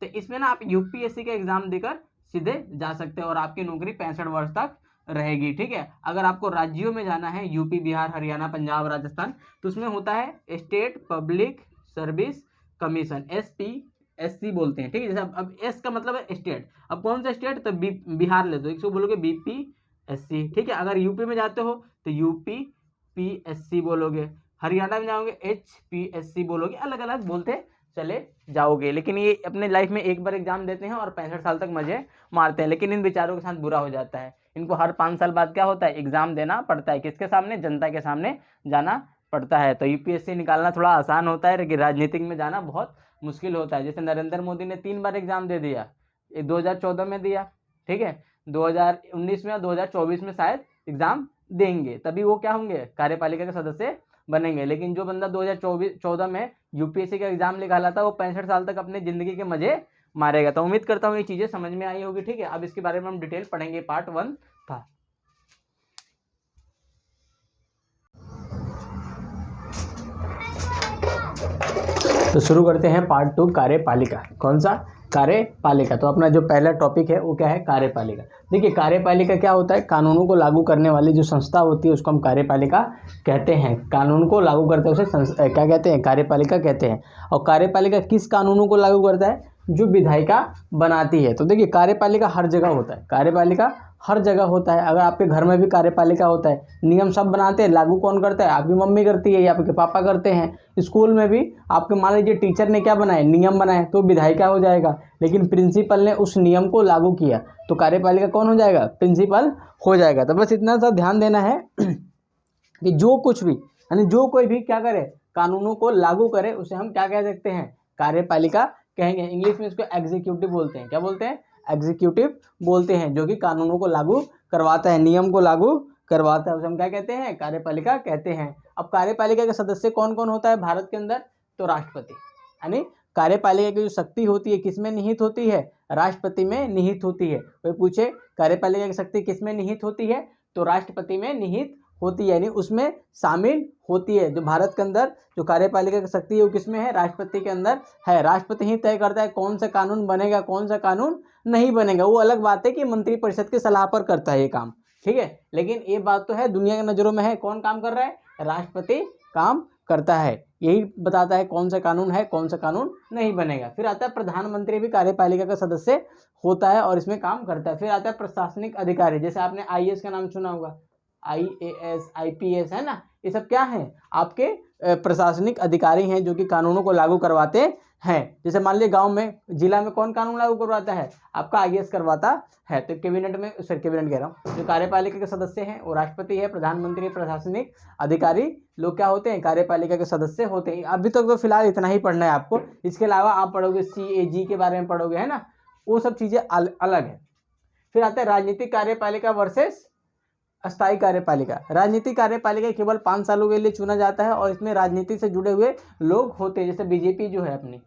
तो इसमें ना आप यूपीएससी का एग्जाम देकर सीधे जा सकते हैं और आपकी नौकरी 65 वर्ष तक रहेगी। ठीक है। अगर आपको राज्यों में जाना है, यूपी, बिहार, हरियाणा, पंजाब, राजस्थान, तो उसमें होता है state public service commission, SPSC बोलते हैं। ठीक है। जैसे अब एस का मतलब है स्टेट, अब कौन सा स्टेट, तो बिहार ले दो, इसको बोलोगे BPSC। ठीक है। अगर यूपी में जाते हो तो UPPSC बोलोगे, हरियाणा में जाओगे HPSC बोलोगे, अलग अलग बोलते चले जाओगे। लेकिन ये अपने लाइफ में एक बार एग्जाम देते हैं और 65 साल तक मजे मारते हैं। लेकिन इन बेचारों के साथ बुरा हो जाता है, इनको हर 5 साल बाद क्या होता है, एग्जाम देना पड़ता है। किसके सामने, जनता के सामने जाना पड़ता है। तो यूपीएससी निकालना थोड़ा आसान होता है, लेकिन राजनीतिक में जाना बहुत मुश्किल होता है। जैसे नरेंद्र मोदी ने 3 बार एग्जाम दे दिया, 2014 में दिया, ठीक है, 2019 में और 2024 में शायद एग्जाम देंगे, तभी वो क्या होंगे, कार्यपालिका के सदस्य बनेंगे। लेकिन जो बंदा 2014 में यूपीएससी का एग्जाम निकाला था वो 65 साल तक अपने जिंदगी के मजे मारेगा। तो उम्मीद करता हूँ ये चीजें समझ में आई होगी। ठीक है। अब इसके बारे में हम डिटेल पढ़ेंगे, पार्ट 1 था। तो शुरू करते हैं पार्ट 2, कार्यपालिका। कौन सा, कार्यपालिका। तो अपना जो पहला टॉपिक है वो क्या है, कार्यपालिका। देखिए कार्यपालिका क्या होता है, कानूनों को लागू करने वाली जो संस्था होती है उसको हम कार्यपालिका कहते हैं। कानून को लागू करते हैं उसे क्या कहते हैं, कार्यपालिका कहते हैं। और कार्यपालिका किस कानूनों को लागू करता है, जो विधायिका बनाती है। तो देखिए कार्यपालिका हर जगह होता है, कार्यपालिका हर जगह होता है। अगर आपके घर में भी कार्यपालिका होता है, नियम सब बनाते हैं, लागू कौन करता है, आपकी मम्मी करती है या आपके पापा करते हैं। स्कूल में भी आपके मान लीजिए टीचर ने क्या बनाए, नियम बनाए, तो विधायिका हो जाएगा। लेकिन प्रिंसिपल ने उस नियम को लागू किया तो कार्यपालिका कौन हो जाएगा, प्रिंसिपल हो जाएगा। तो बस इतना सा ध्यान देना है कि जो कुछ भी यानी जो कोई भी क्या करे, कानूनों को लागू करे, उसे हम क्या कह सकते हैं, कार्यपालिका कहेंगे। इंग्लिश में इसको एग्जीक्यूटिव बोलते हैं। क्या बोलते हैं, एग्जीक्यूटिव बोलते हैं, जो कि कानूनों को लागू करवाता है, नियम को लागू करवाता है, उसे हम क्या कहते हैं, कार्यपालिका कहते हैं। अब कार्यपालिका के सदस्य कौन कौन होता है भारत के अंदर, तो राष्ट्रपति, यानी कार्यपालिका की जो शक्ति होती है किसमें निहित होती है, राष्ट्रपति में निहित होती है। कोई पूछे कार्यपालिका की शक्ति किसमें निहित होती है, तो राष्ट्रपति में निहित होती है, यानी उसमें शामिल होती है। जो भारत के अंदर जो कार्यपालिका की शक्ति है वो किसमें है, राष्ट्रपति के अंदर है। राष्ट्रपति ही तय करता है कौन सा कानून बनेगा, कौन सा कानून नहीं बनेगा। वो अलग बात है कि मंत्रिपरिषद की सलाह पर करता है ये काम, ठीक है। लेकिन ये बात तो है दुनिया की नज़रों में है, कौन काम कर रहा है, राष्ट्रपति काम करता है। यही बताता है कौन सा कानून है, कौन सा कानून नहीं बनेगा। फिर आता है प्रधानमंत्री भी कार्यपालिका का सदस्य होता है और इसमें काम करता है। फिर आता है प्रशासनिक अधिकारी, जैसे आपने IAS का नाम सुना होगा, IAS IPS है ना, ये सब क्या है, आपके प्रशासनिक अधिकारी हैं जो कि कानूनों को लागू करवाते हैं। जैसे मान लीजिए गांव में, जिला में कौन कानून लागू करवाता है, आपका IAS करवाता है। तो कैबिनेट में, कैबिनेट कह रहा हूँ, जो कार्यपालिका के सदस्य हैं वो राष्ट्रपति है, प्रधानमंत्री, प्रशासनिक अधिकारी लोग क्या होते हैं, कार्यपालिका के सदस्य होते हैं। अभी तक तो फिलहाल इतना ही पढ़ना है आपको। इसके अलावा आप पढ़ोगे CAG के बारे में पढ़ोगे, है ना, वो सब चीज़ें अलग है। फिर आता है राजनीतिक कार्यपालिका वर्सेस अस्थायी कार्यपालिका। राजनीतिक कार्यपालिका केवल 5 सालों के लिए चुना जाता है और इसमें राजनीति से जुड़े हुए लोग होते हैं। जैसे बीजेपी जो है अपनी,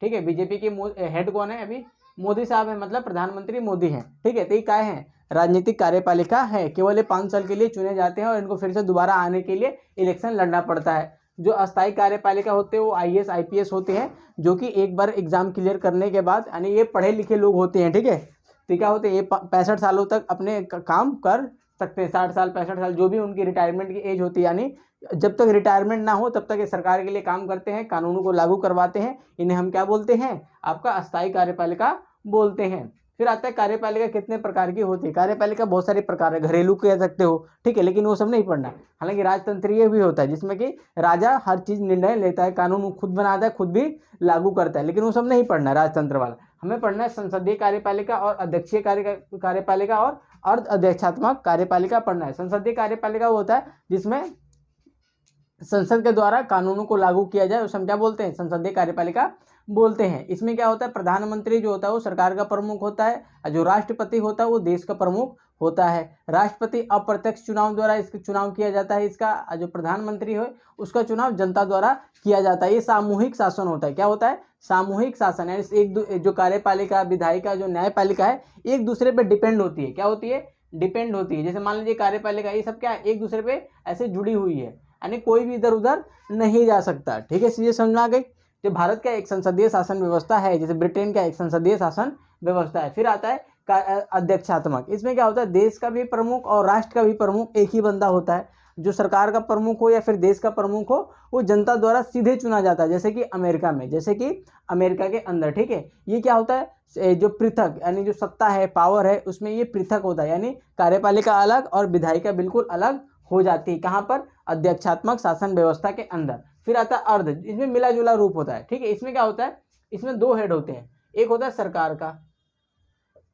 ठीक है, बीजेपी के हेड कौन है अभी, मोदी साहब है, मतलब प्रधानमंत्री मोदी हैं, ठीक है। तो ये क्या है, राजनीतिक कार्यपालिका है, केवल ये 5 साल के लिए चुने जाते हैं और इनको फिर से दोबारा आने के लिए इलेक्शन लड़ना पड़ता है। जो अस्थायी कार्यपालिका होते हैं वो IAS IPS होते हैं, जो कि एक बार एग्जाम क्लियर करने के बाद, यानी ये पढ़े लिखे लोग होते हैं, ठीक है। तो क्या होते हैं, ये 65 सालों तक अपने काम कर सकते हैं, 60 साल 65 साल जो भी उनकी रिटायरमेंट की एज होती है, यानी जब तक रिटायरमेंट ना हो तब तक ये सरकार के लिए काम करते हैं, कानूनों को लागू करवाते हैं। इन्हें हम क्या बोलते हैं, आपका अस्थायी कार्यपालिका बोलते हैं। फिर आता है कार्यपालिका कितने प्रकार की होती है। कार्यपालिका बहुत सारे प्रकार है, घरेलू कह सकते हो, ठीक है, लेकिन वो सब नहीं पढ़ना। हालांकि राजतंत्रीय भी होता है जिसमें कि राजा हर चीज निर्णय लेता है, कानून खुद बनाता है, खुद भी लागू करता है, लेकिन वो सब नहीं पढ़ना राजतंत्र वाला। हमें पढ़ना है संसदीय कार्यपालिका और अध्यक्षीय कार्यपालिका और अर्ध अध्यक्षात्मक कार्यपालिका पढ़ना है। संसदीय कार्यपालिका वो होता है जिसमें संसद के द्वारा कानूनों को लागू किया जाए, उसे हम क्या बोलते हैं, संसदीय कार्यपालिका बोलते हैं। इसमें क्या होता है, प्रधानमंत्री जो होता है वो सरकार का प्रमुख होता है, और जो राष्ट्रपति होता है वो देश का प्रमुख होता है। राष्ट्रपति अप्रत्यक्ष चुनाव द्वारा इसका चुनाव किया जाता है, इसका जो प्रधानमंत्री है उसका चुनाव जनता द्वारा किया जाता है। ये सामूहिक शासन होता है। क्या होता है, सामूहिक शासन है। एक जो कार्यपालिका, विधायिका, जो न्यायपालिका है, एक दूसरे पर डिपेंड होती है। क्या होती है, डिपेंड होती है। जैसे मान लीजिए कार्यपालिका, ये सब क्या है, एक दूसरे पे ऐसे जुड़ी हुई है, यानी कोई भी इधर उधर नहीं जा सकता। ठीक है, ये समझ में आ गई। जो भारत का एक संसदीय शासन व्यवस्था है, जैसे ब्रिटेन का एक संसदीय शासन व्यवस्था है। फिर आता है अध्यक्षात्मक। इसमें क्या होता है, देश का भी प्रमुख और राष्ट्र का भी प्रमुख एक ही बंदा होता है। जो सरकार का प्रमुख हो या फिर देश का प्रमुख हो, वो जनता द्वारा सीधे चुना जाता है, जैसे कि अमेरिका में, जैसे कि अमेरिका के अंदर। ठीक है, ये क्या होता है, जो पृथक, यानी जो सत्ता है, पावर है, उसमें ये पृथक होता है, यानी कार्यपालिका अलग और विधायिका बिल्कुल अलग हो जाती है। कहाँ पर, अध्यक्षात्मक शासन व्यवस्था के अंदर। फिर आता है अर्ध, इसमें मिला जुला रूप होता है। ठीक है, इसमें क्या होता है, इसमें दो हेड होते हैं, एक होता है सरकार का,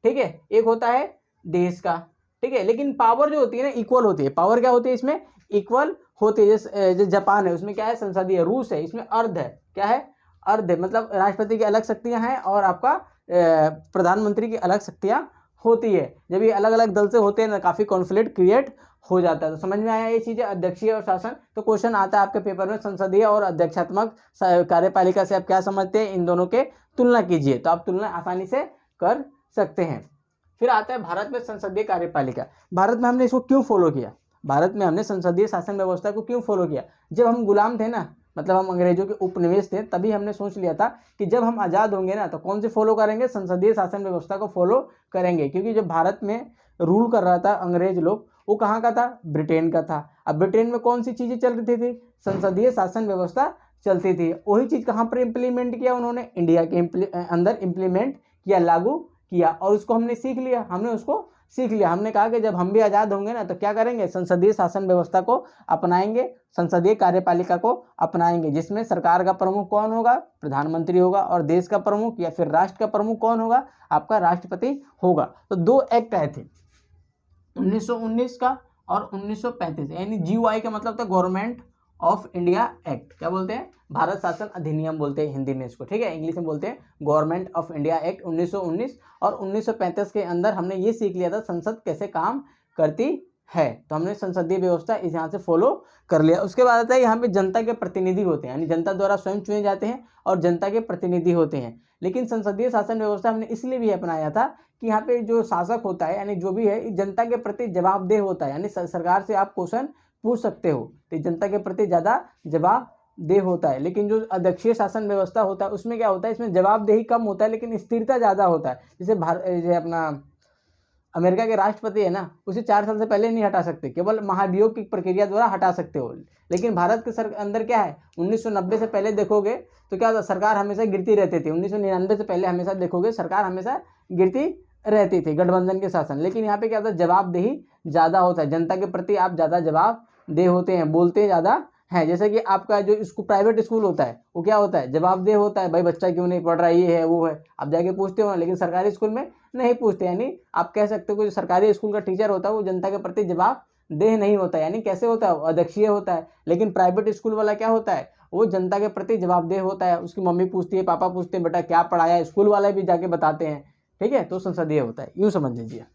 ठीक है, एक होता है देश का। ठीक है, लेकिन पावर जो होती है ना, इक्वल होती है। पावर क्या होती है इसमें, इक्वल होती है। जैसे जापान है, उसमें क्या है, संसदीय। रूस है, इसमें अर्ध है। क्या है, अर्ध है, मतलब राष्ट्रपति की अलग शक्तियां हैं और आपका प्रधानमंत्री की अलग शक्तियां होती है। जब ये अलग अलग दल से होते हैं ना, काफी कॉन्फ्लिक्ट क्रिएट हो जाता है। तो समझ में आया ये चीजें, अध्यक्षीय और शासन। तो क्वेश्चन आता है आपके पेपर में, संसदीय और अध्यक्षात्मक कार्यपालिका से आप क्या समझते हैं, इन दोनों के तुलना कीजिए, तो आप तुलना आसानी से कर सकते हैं। फिर आता है भारत में संसदीय कार्यपालिका। भारत में हमने इसको क्यों फॉलो किया, भारत में हमने संसदीय शासन व्यवस्था को क्यों फॉलो किया। जब हम गुलाम थे ना, मतलब हम अंग्रेजों के उपनिवेश थे, तभी हमने सोच लिया था कि जब हम आज़ाद होंगे ना, तो कौन से फॉलो करेंगे, संसदीय शासन व्यवस्था को फॉलो करेंगे। क्योंकि जब भारत में रूल कर रहा था अंग्रेज लोग, वो कहाँ का था, ब्रिटेन का था। अब ब्रिटेन में कौन सी चीज़ें चल रही थी, संसदीय शासन व्यवस्था चलती थी। वही चीज़ कहाँ पर इम्प्लीमेंट किया उन्होंने, इंडिया के अंदर इम्प्लीमेंट किया, लागू किया, और उसको हमने सीख लिया। हमने कहा कि जब हम भी आज़ाद होंगे ना, तो क्या करेंगे, संसदीय शासन व्यवस्था को अपनाएंगे, संसदीय कार्यपालिका को अपनाएंगे, जिसमें सरकार का प्रमुख कौन होगा, प्रधानमंत्री होगा, और देश का प्रमुख या फिर राष्ट्र का प्रमुख कौन होगा, आपका राष्ट्रपति होगा। तो दो एक्ट आए थे, 1919 का और 1935, यानी GOI का मतलब था गवर्नमेंट ऑफ इंडिया एक्ट। क्या बोलते हैं, भारत शासन अधिनियम बोलते हैं हिंदी में इसको। ठीक है, इंग्लिश में बोलते हैं गवर्नमेंट ऑफ इंडिया एक्ट 1919। और 1935 के अंदर हमने ये सीख लिया था संसद कैसे काम करती है, तो हमने संसदीय व्यवस्था इस यहाँ से फॉलो कर लिया। उसके बाद आता है यहाँ पे जनता के प्रतिनिधि होते हैं, यानी जनता द्वारा स्वयं चुने जाते हैं और जनता के प्रतिनिधि होते हैं। लेकिन संसदीय शासन व्यवस्था हमने इसलिए भी अपनाया था कि यहाँ पे जो शासक होता है, यानी जो भी है, जनता के प्रति जवाबदेह होता है, यानी सरकार से आप क्वेश्चन पूछ सकते हो, तो जनता के प्रति ज़्यादा जवाबदेह होता है। लेकिन जो अध्यक्षीय शासन व्यवस्था होता है, उसमें क्या होता है, इसमें जवाबदेही कम होता है, लेकिन स्थिरता ज़्यादा होता है। जैसे अपना अमेरिका के राष्ट्रपति है ना, उसे 4 साल से पहले नहीं हटा सकते, केवल महाभियोग की प्रक्रिया द्वारा हटा सकते हो। लेकिन भारत के अंदर क्या है, 1990 से पहले देखोगे तो क्या होता, सरकार हमेशा गिरती रहती थी। 1999 से पहले हमेशा देखोगे सरकार हमेशा गिरती रहती थी, गठबंधन के शासन। लेकिन यहाँ पे क्या होता है, जवाबदेही ज़्यादा होता है, जनता के प्रति आप ज़्यादा जवाबदेह होते हैं, बोलते ज़्यादा है। जैसे कि आपका जो प्राइवेट स्कूल होता है, वो क्या होता है, जवाबदेह होता है, भाई बच्चा क्यों नहीं पढ़ रहा है, ये है वो है, आप जाके पूछते हो ना। लेकिन सरकारी स्कूल में नहीं पूछते, यानी आप कह सकते हो कि जो सरकारी स्कूल का टीचर होता है वो जनता के प्रति जवाबदेह नहीं होता, यानी कैसे होता है, अध्यक्षीय होता है। लेकिन प्राइवेट स्कूल वाला क्या होता है, वो जनता के प्रति जवाबदेह होता है। उसकी मम्मी पूछती है, पापा पूछते हैं, बेटा क्या पढ़ाया, स्कूल वाले भी जाके बताते हैं। ठीक है, तो संसदीय होता है, यूँ समझ लीजिए।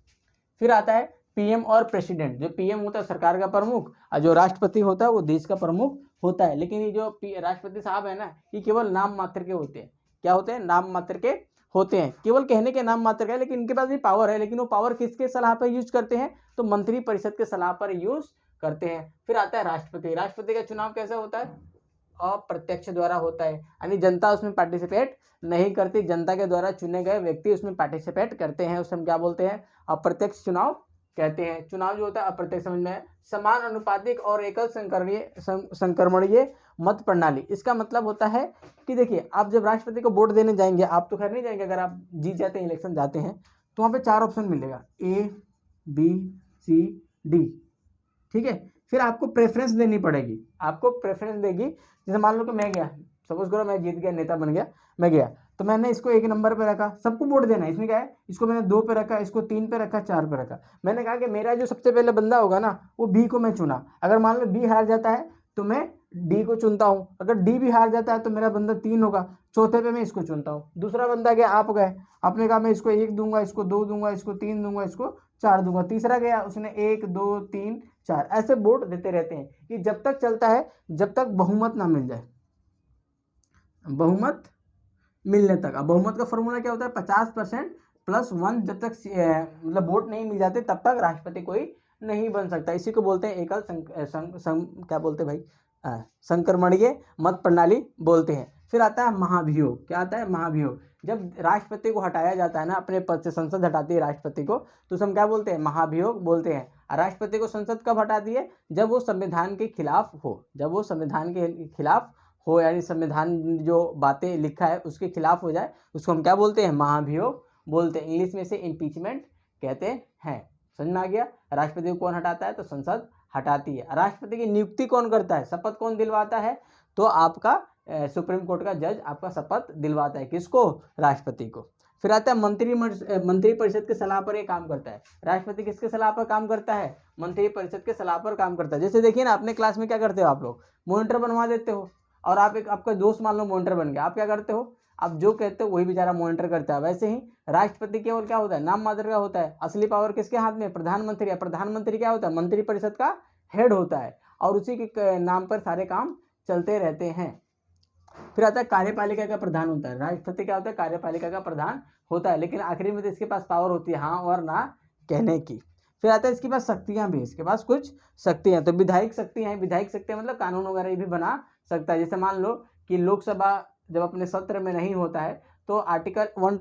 फिर आता है PM और प्रेसिडेंट। जो PM होता है सरकार का प्रमुख, और जो राष्ट्रपति होता है वो देश का प्रमुख होता है। लेकिन ये जो राष्ट्रपति साहब है ना, ये केवल नाम मात्र के होते हैं। क्या होते हैं, नाम मात्र के होते हैं, केवल कहने के नाम मात्र का, लेकिन इनके पास भी पावर है। लेकिन वो पावर किसके सलाह पर यूज करते हैं, तो मंत्री परिषद के सलाह पर यूज करते हैं। फिर आता है राष्ट्रपति। राष्ट्रपति का चुनाव कैसे होता है, अप्रत्यक्ष द्वारा होता है, यानी जनता उसमें पार्टिसिपेट नहीं करती, जनता के द्वारा चुने गए व्यक्ति उसमें पार्टिसिपेट करते हैं। उसमें क्या बोलते हैं, अप्रत्यक्ष चुनाव कहते हैं। चुनाव जो होता है अप्रत्यक्ष, समझ में है, समान अनुपातिक और एकल संक्रमणीय मत प्रणाली। इसका मतलब होता है कि देखिए, आप जब राष्ट्रपति को वोट देने जाएंगे, आप तो खैर नहीं जाएंगे, अगर आप जीत जाते हैं, इलेक्शन जाते हैं, तो वहाँ पे 4 ऑप्शन मिलेगा, A B C D, ठीक है। फिर आपको प्रेफरेंस देनी पड़ेगी, आपको प्रेफरेंस देगी। जैसे मान लो कि मैं गया, सपोज करो मैं जीत गया, नेता बन गया, मैं गया, तो मैंने इसको 1 नंबर पे रखा, सबको वोट देना है, इसमें क्या है, इसको मैंने 2 पे रखा, इसको 3 पे रखा, 4 पे रखा। मैंने कहा कि मेरा जो सबसे पहले बंदा होगा ना, वो बी को मैं चुना। अगर मान लो बी हार जाता है तो मैं डी को चुनता हूँ, अगर डी भी हार जाता है तो मेरा बंदा 3 होगा, चौथे पे मैं इसको चुनता हूँ। दूसरा बंदा गया, आप गए, आपने कहा मैं इसको 1 दूंगा, इसको 2 दूंगा, इसको 3 दूंगा, इसको 4 दूंगा। तीसरा गया, उसने 1 2 3 4 ऐसे वोट देते रहते हैं। ये जब तक चलता है जब तक बहुमत ना मिल जाए, बहुमत मिलने तक। अब बहुमत का फॉर्मूला क्या होता है, 50% प्लस 1, जब तक मतलब वोट नहीं मिल जाते तब तक राष्ट्रपति कोई नहीं बन सकता। इसी को बोलते हैं एकल क्या बोलते हैं भाई, संक्रमणीय मत प्रणाली बोलते हैं। फिर आता है महाभियोग। क्या आता है, महाभियोग। जब राष्ट्रपति को हटाया जाता है ना अपने पद से, संसद हटाती है राष्ट्रपति को, तो हम क्या बोलते हैं, महाभियोग बोलते हैं। राष्ट्रपति को संसद कब हटाती है, जब वो संविधान के खिलाफ हो, जब वो संविधान के खिलाफ हो, यानी संविधान जो बातें लिखा है उसके खिलाफ हो जाए, उसको हम क्या बोलते हैं, महाभियोग बोलते हैं। इंग्लिश में से इम्पीचमेंट कहते हैं। समझ में आ गया। राष्ट्रपति को कौन हटाता है, तो संसद हटाती है। राष्ट्रपति की नियुक्ति कौन करता है, शपथ कौन दिलवाता है, तो आपका सुप्रीम कोर्ट का जज आपका शपथ दिलवाता है। किसको, राष्ट्रपति को। फिर आता है मंत्री परिषद के सलाह पर ये काम करता है। राष्ट्रपति किसके सलाह पर काम करता है, मंत्री परिषद के सलाह पर काम करता है। जैसे देखिए ना, अपने क्लास में क्या करते हो आप लोग, मॉनिटर बनवा देते हो, और आप एक आपका दोस्त मान लो मॉनिटर बन गया, आप क्या करते हो, आप जो कहते हो वही बेचारा मॉनिटर करता है। वैसे ही राष्ट्रपति केवल क्या होता है, नाम मात्र का होता है। असली पावर किसके हाथ में, प्रधानमंत्री। या प्रधानमंत्री क्या होता है, मंत्री परिषद का हेड होता है, और उसी के नाम पर सारे काम चलते रहते हैं। फिर आता है कार्यपालिका का प्रधान होता है। राष्ट्रपति क्या होता है, कार्यपालिका का प्रधान होता है, लेकिन आखिरी में तो इसके पास पावर होती है हाँ और ना कहने की। फिर आता है इसके पास शक्तियां भी, इसके पास कुछ शक्तियां, तो विधायिक शक्तियां हैं। विधायिक शक्तियां मतलब कानून वगैरह भी बना सकता है। जैसे मान लो कि लोकसभा जब अपने सत्र में नहीं होता है तो आर्टिकल 1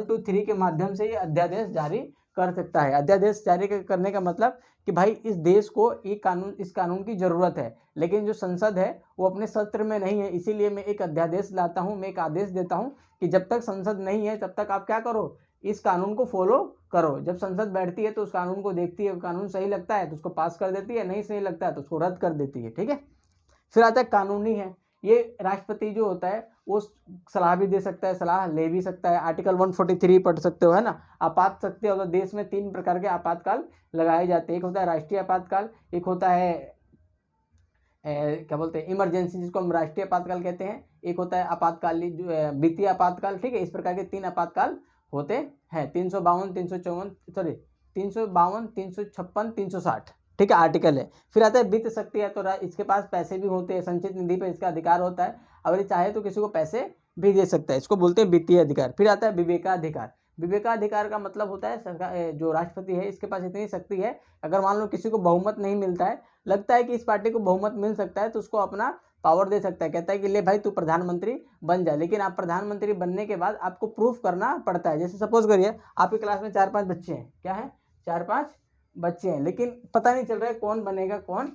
to 3 के माध्यम से ये अध्यादेश जारी कर सकता है। अध्यादेश जारी करने का मतलब कि भाई इस देश को इस कानून की जरूरत है, लेकिन जो संसद है वो अपने सत्र में नहीं है, इसीलिए मैं एक अध्यादेश लाता हूँ, मैं एक आदेश देता हूँ कि जब तक संसद नहीं है तब तक आप क्या करो, इस कानून को फॉलो करो। जब संसद बैठती है तो उस कानून को देखती है, कानून सही लगता है तो उसको पास कर देती है, नहीं सही लगता है तो उसको रद्द कर देती है। ठीक है। फिर आता है कानूनी है। ये राष्ट्रपति जो होता है वो सलाह भी दे सकता है, सलाह ले भी सकता है। आर्टिकल 143 पढ़ सकते हो, है ना। आपात सत्य होता है, देश में 3 प्रकार के आपातकाल लगाए जाते हैं। एक होता है राष्ट्रीय आपातकाल, एक होता है क्या बोलते हैं इमरजेंसी, जिसको हम राष्ट्रीय आपातकाल कहते हैं, एक होता है आपातकालीन वित्तीय आपातकाल। ठीक है, इस प्रकार के 3 आपातकाल होते हैं। 352 356 360, ठीक है, आर्टिकल है। फिर आता है वित्त शक्ति है, तो इसके पास पैसे भी होते हैं, संचित निधि पर इसका अधिकार होता है, अगर ये चाहे तो किसी को पैसे भी दे सकता है, इसको बोलते हैं वित्तीय अधिकार। फिर आता है विवेकाधिकार। विवेकाधिकार का मतलब होता है सरकार, जो राष्ट्रपति है इसके पास इतनी शक्ति है, अगर मान लो किसी को बहुमत नहीं मिलता है, लगता है कि इस पार्टी को बहुमत मिल सकता है, तो उसको अपना पावर दे सकता है। कहता है कि ले भाई तू प्रधानमंत्री बन जा, लेकिन आप प्रधानमंत्री बनने के बाद आपको प्रूफ करना पड़ता है। जैसे सपोज करिए आपकी क्लास में 4-5 बच्चे हैं, क्या है, 4-5 बच्चे हैं, लेकिन पता नहीं चल रहा है कौन बनेगा कौन।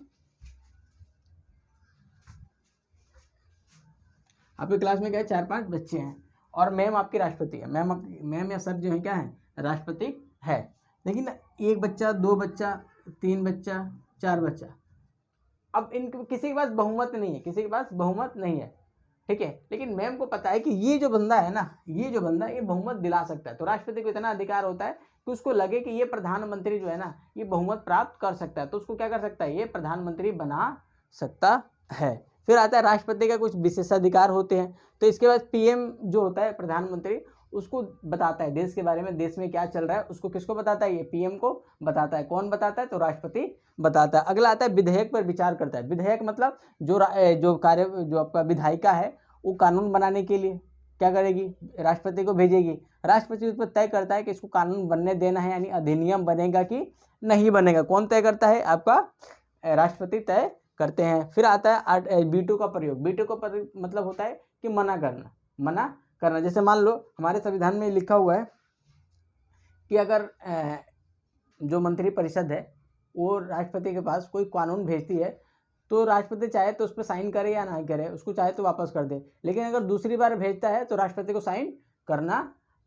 आपकी क्लास में क्या है, 4-5 बच्चे हैं, और मैम आपकी राष्ट्रपति है, मैम या सर जो है क्या है, राष्ट्रपति है। लेकिन 1 बच्चा, 2 बच्चा, 3 बच्चा, 4 बच्चा, अब इन किसी के पास बहुमत नहीं है, किसी के पास बहुमत नहीं है। ठीक है, लेकिन मैम को पता है कि ये जो बंदा है ना, ये जो बंदा ये बहुमत दिला सकता है, तो राष्ट्रपति को इतना अधिकार होता है कि उसको लगे कि ये प्रधानमंत्री जो है ना ये बहुमत प्राप्त कर सकता है, तो उसको क्या कर सकता है, ये प्रधानमंत्री बना सकता है। फिर आता है राष्ट्रपति का कुछ विशेषाधिकार होते हैं, तो इसके बाद पीएम जो होता है प्रधानमंत्री, उसको बताता है देश के बारे में, देश में क्या चल रहा है उसको किसको बताता है, ये पीएम को बताता है। कौन बताता है, तो राष्ट्रपति बताता है। अगला आता है विधेयक पर विचार करता है। विधेयक मतलब जो आपका विधायिका है वो कानून बनाने के लिए क्या करेगी, राष्ट्रपति को भेजेगी। राष्ट्रपति उस पर तय करता है कि इसको कानून बनने देना है, यानी अधिनियम बनेगा कि नहीं बनेगा। कौन तय करता है, आपका राष्ट्रपति तय करते हैं। फिर आता है वीटो का प्रयोग। वीटो का मतलब होता है कि मना करना। जैसे मान लो हमारे संविधान में लिखा हुआ है कि अगर जो मंत्री परिषद है वो राष्ट्रपति के पास कोई कानून भेजती है, तो राष्ट्रपति चाहे तो उस पर साइन करे या ना करे, उसको चाहे तो वापस कर दे, लेकिन अगर दूसरी बार भेजता है तो राष्ट्रपति को साइन करना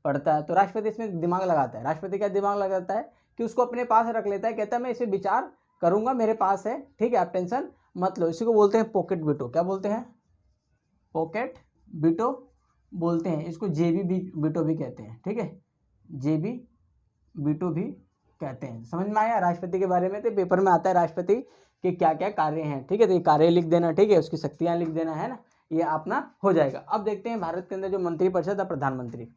पढ़ता है। तो राष्ट्रपति इसमें दिमाग लगाता है। राष्ट्रपति क्या दिमाग लगाता है कि उसको अपने पास रख लेता है, कहता है मैं इसे विचार करूंगा, मेरे पास है, ठीक है, आप टेंशन मत लो। इसी को बोलते हैं पॉकेट वीटो। क्या बोलते हैं? पॉकेट वीटो बोलते हैं। इसको जेबी वीटो भी कहते हैं, ठीक है, जेबी वीटो भी कहते हैं। समझ में आया राष्ट्रपति के बारे में? तो पेपर में आता है राष्ट्रपति के क्या क्या कार्य हैं, ठीक है। तो ये कार्य लिख देना, ठीक है, उसकी शक्तियां लिख देना, है ना, ये अपना हो जाएगा। अब देखते हैं भारत के अंदर जो मंत्रिपरिषद है, प्रधानमंत्री,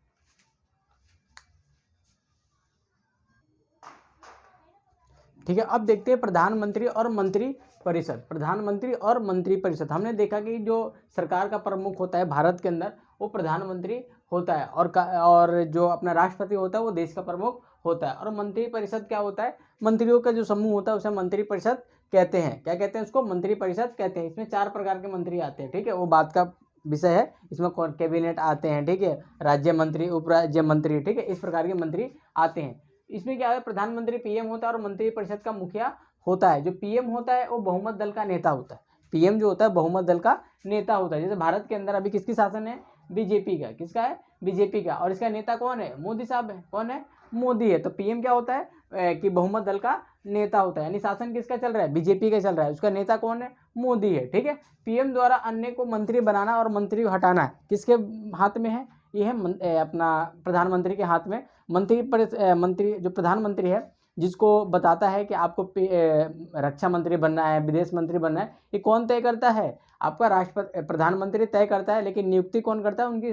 ठीक है। अब देखते हैं प्रधानमंत्री और मंत्री परिषद। प्रधानमंत्री और मंत्री परिषद, हमने देखा कि जो सरकार का प्रमुख होता है भारत के अंदर वो प्रधानमंत्री होता है, और जो अपना राष्ट्रपति होता है वो देश का प्रमुख होता है। और मंत्री परिषद क्या होता है? मंत्रियों का जो समूह होता है उसे मंत्री परिषद कहते हैं। क्या कहते हैं उसको? मंत्री परिषद कहते हैं। इसमें 4 प्रकार के मंत्री आते हैं, ठीक है, वो बात का विषय है। इसमें कैबिनेट आते हैं, ठीक है, राज्य मंत्री, उप राज्य मंत्री, ठीक है, इस प्रकार के मंत्री आते हैं। इसमें क्या है? प्रधानमंत्री पीएम होता है और मंत्री परिषद का मुखिया होता है। जो पीएम होता है वो बहुमत दल का नेता होता है। पीएम जो होता है बहुमत दल का नेता होता है। जैसे भारत के अंदर अभी किसकी शासन है? बीजेपी का। किसका है? बीजेपी का। और इसका नेता कौन है? मोदी साहब है। कौन है? मोदी है। तो पीएम क्या होता है कि बहुमत दल का नेता होता है, यानी शासन किसका चल रहा है? बीजेपी का चल रहा है। उसका नेता कौन है? मोदी है, ठीक है। पीएम द्वारा अन्य को मंत्री बनाना और मंत्री हटाना किसके हाथ में है? ये है अपना प्रधानमंत्री के हाथ में। मंत्री जो प्रधानमंत्री है जिसको बताता है कि आपको रक्षा मंत्री बनना है, विदेश मंत्री बनना है, ये कौन तय करता है? आपका राष्ट्रपति, प्रधानमंत्री तय करता है, लेकिन नियुक्ति कौन करता है? उनकी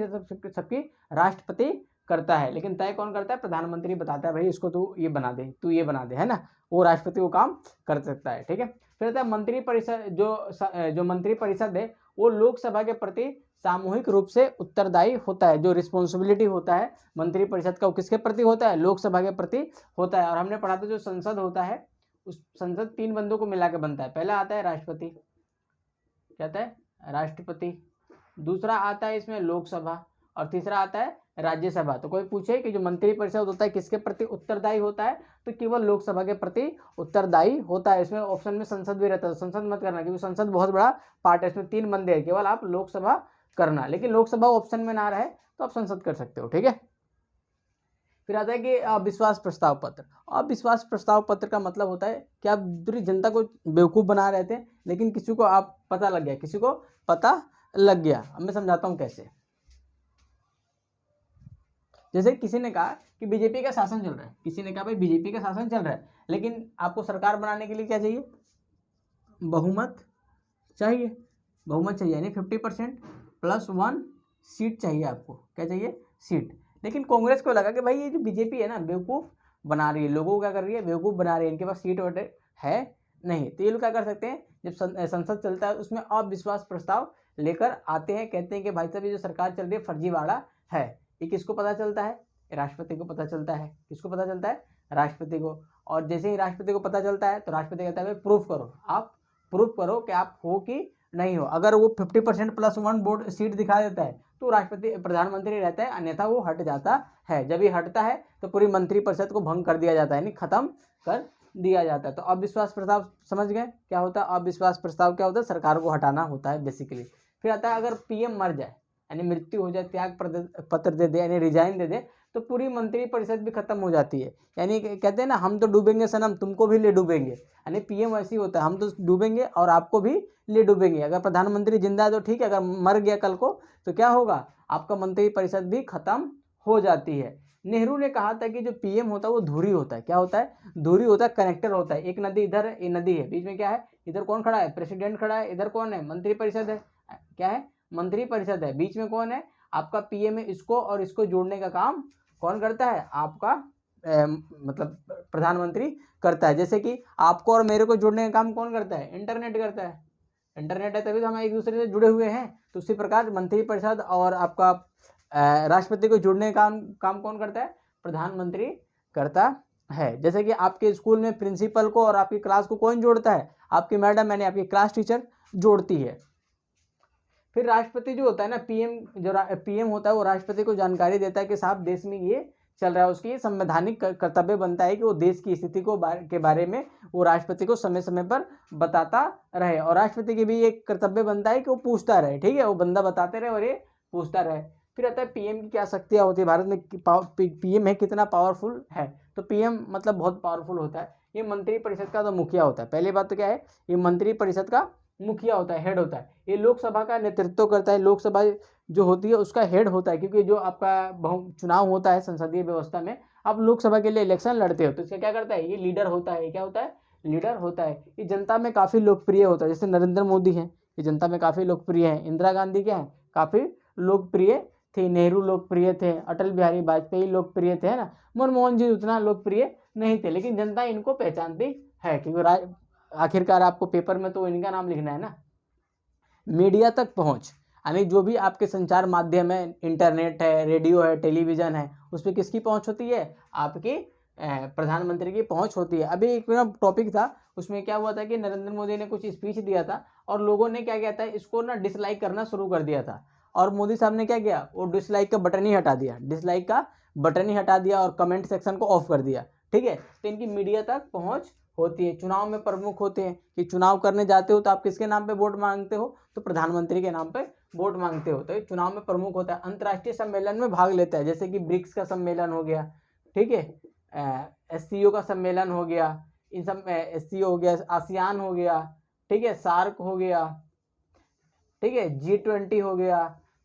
सबकी राष्ट्रपति करता है, लेकिन तय कौन करता है? प्रधानमंत्री बताता है भाई इसको तू ये बना दे, तू ये बना दे, है ना। वो राष्ट्रपति वो काम कर सकता है, ठीक है। फिर आता है मंत्री परिषद। जो मंत्री परिषद है वो लोकसभा के प्रति सामूहिक रूप से उत्तरदायी होता है। जो रिस्पॉन्सिबिलिटी होता है मंत्री परिषद का वो किसके प्रति होता है? लोकसभा के प्रति होता है। और हमने पढ़ा था जो संसद होता है उस संसद 3 बंदों को मिला के बनता है। पहला आता है राष्ट्रपति, क्या आता है? राष्ट्रपति। दूसरा आता है इसमें लोकसभा, और तीसरा आता है राज्यसभा। तो कोई पूछे कि जो मंत्री परिषद होता है किसके प्रति उत्तरदायी होता है, तो केवल लोकसभा के प्रति उत्तरदायी होता है। इसमें ऑप्शन में संसद भी रहता है, संसद मत करना क्योंकि संसद बहुत बड़ा पार्ट है, इसमें 3 बंदे हैं, केवल आप लोकसभा करना। लेकिन लोकसभा ऑप्शन में ना रहे तो आप संसद कर सकते हो, ठीक है। फिर आता है कि अविश्वास प्रस्ताव पत्र। अविश्वास प्रस्ताव पत्र का मतलब होता है कि आप पूरी जनता को बेवकूफ़ बना रहे थे, लेकिन किसी को आप पता लग गया, किसी को पता लग गया। अब मैं समझाता हूँ कैसे। जैसे किसी ने कहा कि बीजेपी का शासन चल रहा है, किसी ने कहा भाई बीजेपी का शासन चल रहा है, लेकिन आपको सरकार बनाने के लिए क्या चाहिए? बहुमत चाहिए। बहुमत चाहिए यानी 50% +1 सीट चाहिए आपको। क्या चाहिए? सीट। लेकिन कांग्रेस को लगा कि भाई ये जो बीजेपी है ना बेवकूफ़ बना रही है, लोगों को क्या कर रही है? बेवकूफ़ बना रही है, इनके पास सीट वोट है नहीं। तो ये लोग क्या कर सकते हैं, जब संसद चलता है उसमें अविश्वास प्रस्ताव लेकर आते हैं, कहते हैं कि भाई साहब ये जो सरकार चल रही है फर्जीवाड़ा है। ये किसको पता चलता है? राष्ट्रपति को पता चलता है। किसको पता चलता है? राष्ट्रपति को। और जैसे ही राष्ट्रपति को पता चलता है तो राष्ट्रपति कहता है भाई प्रूफ करो, आप प्रूफ करो कि आप हो कि नहीं हो। अगर वो 50% +1 वोट सीट दिखा देता है तो राष्ट्रपति प्रधानमंत्री रहता है, अन्यथा वो हट जाता है। जब ये हटता है तो पूरी मंत्रिपरिषद को भंग कर दिया जाता है, यानी खत्म कर दिया जाता है। तो अविश्वास प्रस्ताव समझ गए क्या होता है? अविश्वास प्रस्ताव क्या होता है? सरकार को हटाना होता है बेसिकली। फिर आता है अगर पीएम मर जाए यानी मृत्यु हो जाए, त्याग पत्र दे दे यानी रिजाइन दे दे, तो पूरी मंत्रिपरिषद भी खत्म हो जाती है। यानी कहते हैं ना हम तो डूबेंगे सनम तुमको भी ले डूबेंगे, यानी पीएम ऐसी होता है, हम तो डूबेंगे और आपको भी ले डूबेंगे। अगर प्रधानमंत्री जिंदा है तो ठीक है, अगर मर गया कल को तो क्या होगा? आपका मंत्रिपरिषद भी खत्म हो जाती है। नेहरू ने कहा था कि जो पीएम होता है वो धुरी होता है। क्या होता है? धुरी होता है, कनेक्टर होता है। एक नदी इधर है, ये नदी है, बीच में क्या है? इधर कौन खड़ा है? प्रेसिडेंट खड़ा है। इधर कौन है? मंत्रिपरिषद है। क्या है? मंत्रिपरिषद है। बीच में कौन है? आपका पीएम है। इसको और इसको जोड़ने का काम कौन करता है? आपका मतलब प्रधानमंत्री करता है। जैसे कि आपको और मेरे को जोड़ने का काम कौन करता है? इंटरनेट करता है। इंटरनेट है तभी तो हम एक दूसरे से जुड़े हुए हैं। तो उसी प्रकार मंत्रिपरिषद और आपका राष्ट्रपति को जोड़ने का काम कौन करता है? प्रधानमंत्री करता है। जैसे कि आपके स्कूल में प्रिंसिपल को और आपकी क्लास को कौन जोड़ता है? आपकी मैडम यानी आपकी क्लास टीचर जोड़ती है। फिर राष्ट्रपति जो होता है ना, पीएम होता है वो राष्ट्रपति को जानकारी देता है कि साहब देश में ये चल रहा है। उसकी संवैधानिक कर्तव्य बनता है कि वो देश की स्थिति के बारे में वो राष्ट्रपति को समय समय पर बताता रहे। और राष्ट्रपति की भी एक कर्तव्य बनता है कि वो पूछता रहे, ठीक है, वो बंदा बताते रहे और ये पूछता रहे। फिर आता है पीएम की क्या शक्तियाँ होती है भारत में, पीएम है कितना पावरफुल है। तो पीएम मतलब बहुत पावरफुल होता है, ये मंत्री परिषद का तो मुखिया होता है। पहली बात तो क्या है, ये मंत्री परिषद का मुखिया होता है, हेड होता है। ये लोकसभा का नेतृत्व करता है, लोकसभा जो होती है उसका हेड होता है, क्योंकि जो आपका चुनाव होता है संसदीय व्यवस्था में, आप लोकसभा के लिए इलेक्शन लड़ते हो तो इसका क्या करता है, ये लीडर होता है। क्या होता है, लीडर होता है। ये जनता में काफ़ी लोकप्रिय होता है, जैसे नरेंद्र मोदी हैं, ये जनता में काफ़ी लोकप्रिय हैं। इंदिरा गांधी क्या है, काफ़ी लोकप्रिय थे। नेहरू लोकप्रिय थे, अटल बिहारी वाजपेयी लोकप्रिय थे, है ना। मनमोहन जी उतना लोकप्रिय नहीं थे, लेकिन जनता इनको पहचानती है, क्योंकि आखिरकार आपको पेपर में तो इनका नाम लिखना है ना। मीडिया तक पहुंच, यानी जो भी आपके संचार माध्यम है, इंटरनेट है, रेडियो है, टेलीविज़न है, उस पर किसकी पहुंच होती है, आपकी प्रधानमंत्री की पहुंच होती है। अभी एक टॉपिक था, उसमें क्या हुआ था कि नरेंद्र मोदी ने कुछ स्पीच दिया था और लोगों ने क्या किया था, इसको ना डिसलाइक करना शुरू कर दिया था। और मोदी साहब ने क्या किया, वो डिसलाइक का बटन ही हटा दिया, डिसलाइक का बटन ही हटा दिया और कमेंट सेक्शन को ऑफ कर दिया। ठीक है, तो इनकी मीडिया तक पहुँच होती है। चुनाव में प्रमुख होते हैं कि चुनाव करने जाते हो तो आप किसके नाम पे वोट मांगते हो, तो प्रधानमंत्री के नाम पे वोट मांगते हो, तो ये चुनाव में प्रमुख होता है। अंतर्राष्ट्रीय सम्मेलन में भाग लेता है, जैसे कि ब्रिक्स का सम्मेलन हो गया, ठीक है, एससीओ का सम्मेलन हो गया, इन सब एससीओ हो गया, आसियान हो गया, ठीक है, सार्क हो गया, ठीक है, G20 हो गया,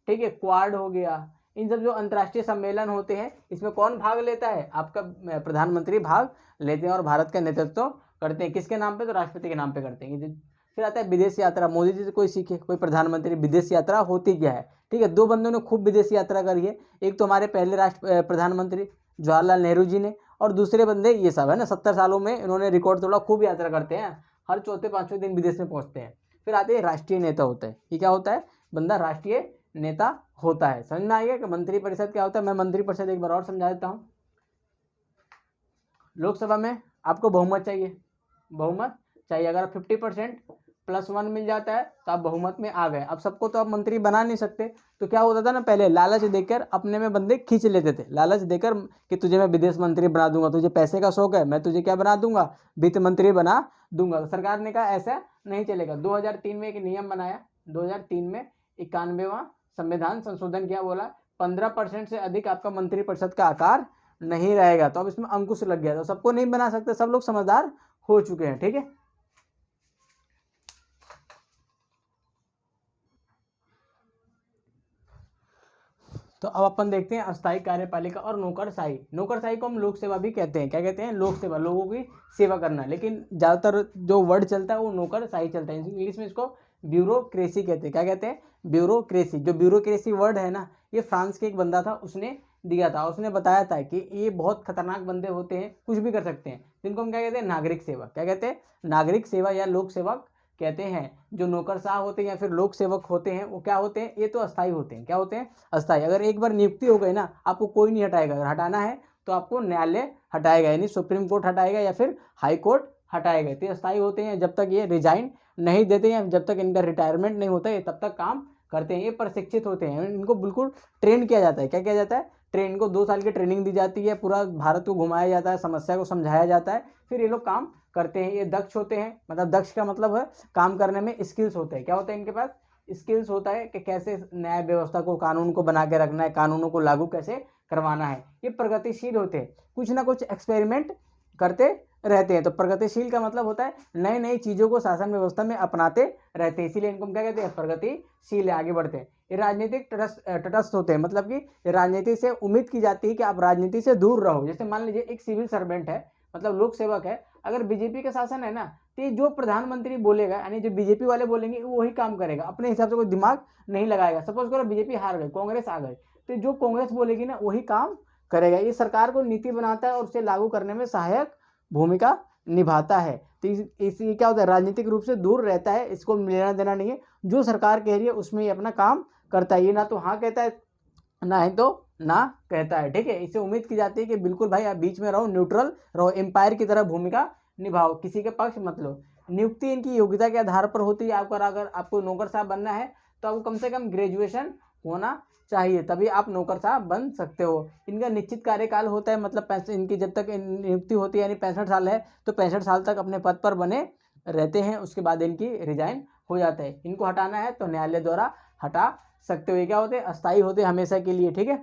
ठीक है, क्वाड हो गया। इन सब जो अंतर्राष्ट्रीय सम्मेलन होते हैं, इसमें कौन भाग लेता है, आपका प्रधानमंत्री भाग लेते हैं और भारत का नेतृत्व करते हैं। किसके नाम पे, तो राष्ट्रपति के नाम पे करते हैं। फिर आता है विदेश यात्रा। मोदी जी से कोई सीखे, कोई प्रधानमंत्री, विदेश यात्रा होती क्या है। ठीक है, दो बंदों ने खूब विदेश यात्रा करी है, एक तो हमारे पहले प्रधानमंत्री जवाहरलाल नेहरू जी ने, और दूसरे बंदे ये सब है ना, 70 सालों में इन्होंने रिकॉर्ड तोड़ा, खूब यात्रा करते हैं, हर चौथे पांचवें दिन विदेश में पहुंचते हैं। फिर आते हैं राष्ट्रीय नेता होता है। ये क्या होता है, बंदा राष्ट्रीय नेता होता है। समझ में आ गया कि मंत्री परिषद क्या होता है। मैं मंत्री परिषद एक बार और समझा देता हूँ। लोकसभा में आपको बहुमत चाहिए, बहुमत चाहिए। अगर 50% +1 मिल जाता है तो आप बहुमत में आ गए। अब सबको तो आप मंत्री बना नहीं सकते, तो क्या होता था ना, पहले लालच देकर अपने में बंदे खींच लेते थे, लालच देकर कि तुझे मैं विदेश मंत्री बना दूंगा, तुझे पैसे का शौक है, मैं तुझे क्या बना दूंगा, वित्त मंत्री बना दूंगा। सरकार ने कहा ऐसा नहीं चलेगा। 2003 में एक नियम बनाया, 2003 में 91वां संविधान संशोधन किया, बोला 15% से अधिक आपका मंत्री परिषद का आकार नहीं रहेगा। तो अब इसमें अंकुश लग गया, तो सबको नहीं बना सकते, सब लोग समझदार हो चुके हैं। ठीक है, तो अब अपन देखते हैं अस्थायी कार्यपालिका और नौकरशाही। नौकरशाही को हम लोक सेवा भी कहते हैं। क्या कहते हैं, लोक सेवा, लोगों की सेवा करना। लेकिन ज़्यादातर जो वर्ड चलता है वो नौकरशाही चलता है। इंग्लिश में इसको ब्यूरोक्रेसी कहते हैं। क्या कहते हैं, ब्यूरोक्रेसी। जो ब्यूरोक्रेसी वर्ड है ना, ये फ्रांस के एक बंदा था, उसने दिया था। उसने बताया था कि ये बहुत खतरनाक बंदे होते हैं, कुछ भी कर सकते हैं, जिनको हम क्या कहते हैं, नागरिक सेवा। क्या कहते हैं, नागरिक सेवा या लोक सेवक कहते हैं। जो नौकरशाह होते हैं या फिर लोक सेवक होते हैं, वो क्या होते हैं, ये तो अस्थायी होते हैं। क्या होते हैं, अस्थायी। अगर एक बार नियुक्ति हो गई ना, आपको कोई नहीं हटाएगा। अगर हटाना है तो आपको न्यायालय हटाएगा, यानी सुप्रीम कोर्ट हटाएगा या फिर हाई कोर्ट हटाएगा। तो अस्थायी होते हैं, जब तक ये रिजाइन नहीं देते हैं, जब तक इनका रिटायरमेंट नहीं होता है, तब तक काम करते हैं। ये प्रशिक्षित होते हैं, इनको बिल्कुल ट्रेन किया जाता है। क्या किया जाता है, ट्रेन को 2 साल की ट्रेनिंग दी जाती है, पूरा भारत को घुमाया जाता है, समस्या को समझाया जाता है, फिर ये लोग काम करते हैं। ये दक्ष होते हैं, मतलब दक्ष का मतलब है काम करने में स्किल्स होते हैं। क्या होता है, इनके पास स्किल्स होता है कि कैसे न्याय व्यवस्था को, कानून को बना के रखना है, कानूनों को लागू कैसे करवाना है। ये प्रगतिशील होते हैं, कुछ ना कुछ एक्सपेरिमेंट करते रहते हैं। तो प्रगतिशील का मतलब होता है नई नई चीज़ों को शासन व्यवस्था में अपनाते रहते हैं, इसीलिए इनको हम क्या कहते हैं, प्रगतिशील, आगे बढ़ते हैं। ये राजनीतिक तटस्थ होते हैं, मतलब कि राजनीति से उम्मीद की जाती है कि आप राजनीति से दूर रहो। जैसे मान लीजिए एक सिविल सर्वेंट है, मतलब लोक सेवक है, अगर बीजेपी का शासन है ना, तो जो प्रधानमंत्री बोलेगा, यानी जो बीजेपी वाले बोलेंगे वो वही काम करेगा, अपने हिसाब से कोई दिमाग नहीं लगाएगा। सपोज करो बीजेपी हार गई, कांग्रेस आ गई, तो जो कांग्रेस बोलेगी ना वही काम करेगा। ये सरकार को नीति बनाता है और उसे लागू करने में सहायक भूमिका निभाता है। तो इसी क्या होता है, राजनीतिक रूप से दूर रहता है, इसको लेना देना नहीं है। जो सरकार कह रही है उसमें ये अपना काम करता है, ये ना तो हाँ कहता है ना है तो ना कहता है। ठीक है, इससे उम्मीद की जाती है कि बिल्कुल भाई आप बीच में रहो, न्यूट्रल रहो, एम्पायर की तरह भूमिका निभाओ, किसी के पक्ष मत लो। नियुक्ति इनकी योग्यता के आधार पर होती है। आपको अगर आपको नौकर साहब बनना है तो आपको कम से कम ग्रेजुएशन होना चाहिए, तभी आप नौकर साहब बन सकते हो। इनका निश्चित कार्यकाल होता है, मतलब इनकी जब तक नियुक्ति होती है, यानी 65 साल है तो 65 साल तक अपने पद पर बने रहते हैं। उसके बाद इनकी रिजाइन हो जाता है। इनको हटाना है तो न्यायालय द्वारा हटा सकते हो। ये क्या होते हैं, अस्थायी होते हैं, हमेशा के लिए, ठीक है।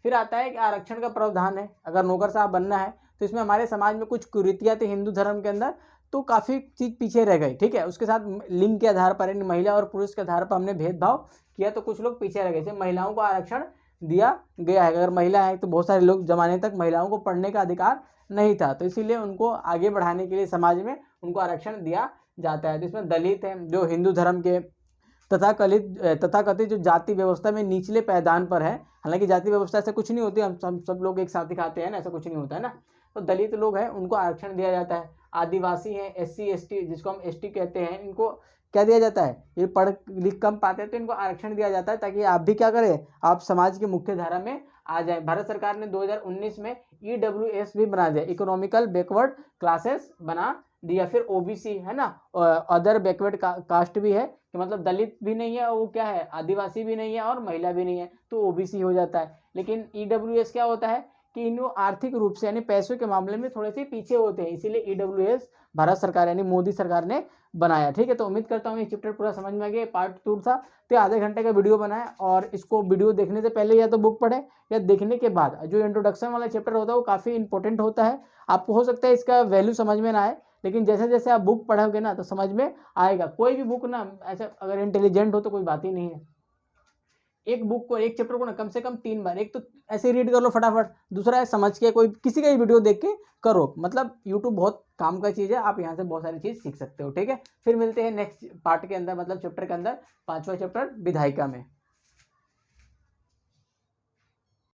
फिर आता है कि आरक्षण का प्रावधान है, अगर नौकर साहब बनना है तो इसमें हमारे समाज में कुछ कुरीतियाँ थी हिंदू धर्म के अंदर, तो काफ़ी चीज़ पीछे रह गई, ठीक है। उसके साथ लिंग के आधार पर, यानी महिला और पुरुष के आधार पर हमने भेदभाव किया, तो कुछ लोग पीछे रह गए। जैसे महिलाओं को आरक्षण दिया गया है, अगर महिला है तो बहुत सारे लोग जमाने तक महिलाओं को पढ़ने का अधिकार नहीं था, तो इसीलिए उनको आगे बढ़ाने के लिए समाज में उनको आरक्षण दिया जाता है। तो इसमें दलित हैं जो हिंदू धर्म के तथाकथित जो जाति व्यवस्था में निचले पायदान पर है, हालांकि जाति व्यवस्था से कुछ नहीं होती, हम सब लोग एक साथ ही खाते हैं ना, ऐसा कुछ नहीं होता है ना। तो दलित लोग हैं उनको आरक्षण दिया जाता है। आदिवासी हैं, SC ST जिसको हम ST कहते हैं, इनको क्या दिया जाता है, ये पढ़ लिख कम पाते हैं तो इनको आरक्षण दिया जाता है, ताकि आप भी क्या करें, आप समाज की मुख्य धारा में आ जाए। भारत सरकार ने 2019 में EWS भी बना दिया, इकोनॉमिकल बैकवर्ड क्लासेस बना दिया। फिर OBC है ना, अदर बैकवर्ड कास्ट भी है, कि मतलब दलित भी नहीं है, वो क्या है, आदिवासी भी नहीं है और महिला भी नहीं है, तो OBC हो जाता है। लेकिन EWS क्या होता है कि इन आर्थिक रूप से यानी पैसों के मामले में थोड़े से पीछे होते हैं, इसीलिए EWS भारत सरकार यानी मोदी सरकार ने बनाया, ठीक है। तो उम्मीद करता हूँ ये चैप्टर पूरा समझ में आ गया। पार्ट 2 था, तो आधे घंटे का वीडियो बनाया, और इसको वीडियो देखने से पहले या तो बुक पढ़े या देखने के बाद जो इंट्रोडक्शन वाला चैप्टर होता है वो काफ़ी इंपॉर्टेंट होता है। आपको हो सकता है इसका वैल्यू समझ में ना आए, लेकिन जैसे जैसे आप बुक पढ़ोगे ना तो समझ में आएगा। कोई भी बुक ना ऐसा अगर इंटेलिजेंट हो तो कोई बात ही नहीं है। एक बुक को, एक चैप्टर को ना कम से कम 3 बार, एक तो ऐसे रीड कर लो फटाफट, दूसरा है समझ के कोई किसी का ही वीडियो देख के करो। मतलब यूट्यूब बहुत काम का चीज़ है, आप यहाँ से बहुत सारी चीज़ सीख सकते हो, ठीक है। फिर मिलते हैं नेक्स्ट पार्ट के अंदर, मतलब चैप्टर के अंदर, 5वां चैप्टर विधायिका में।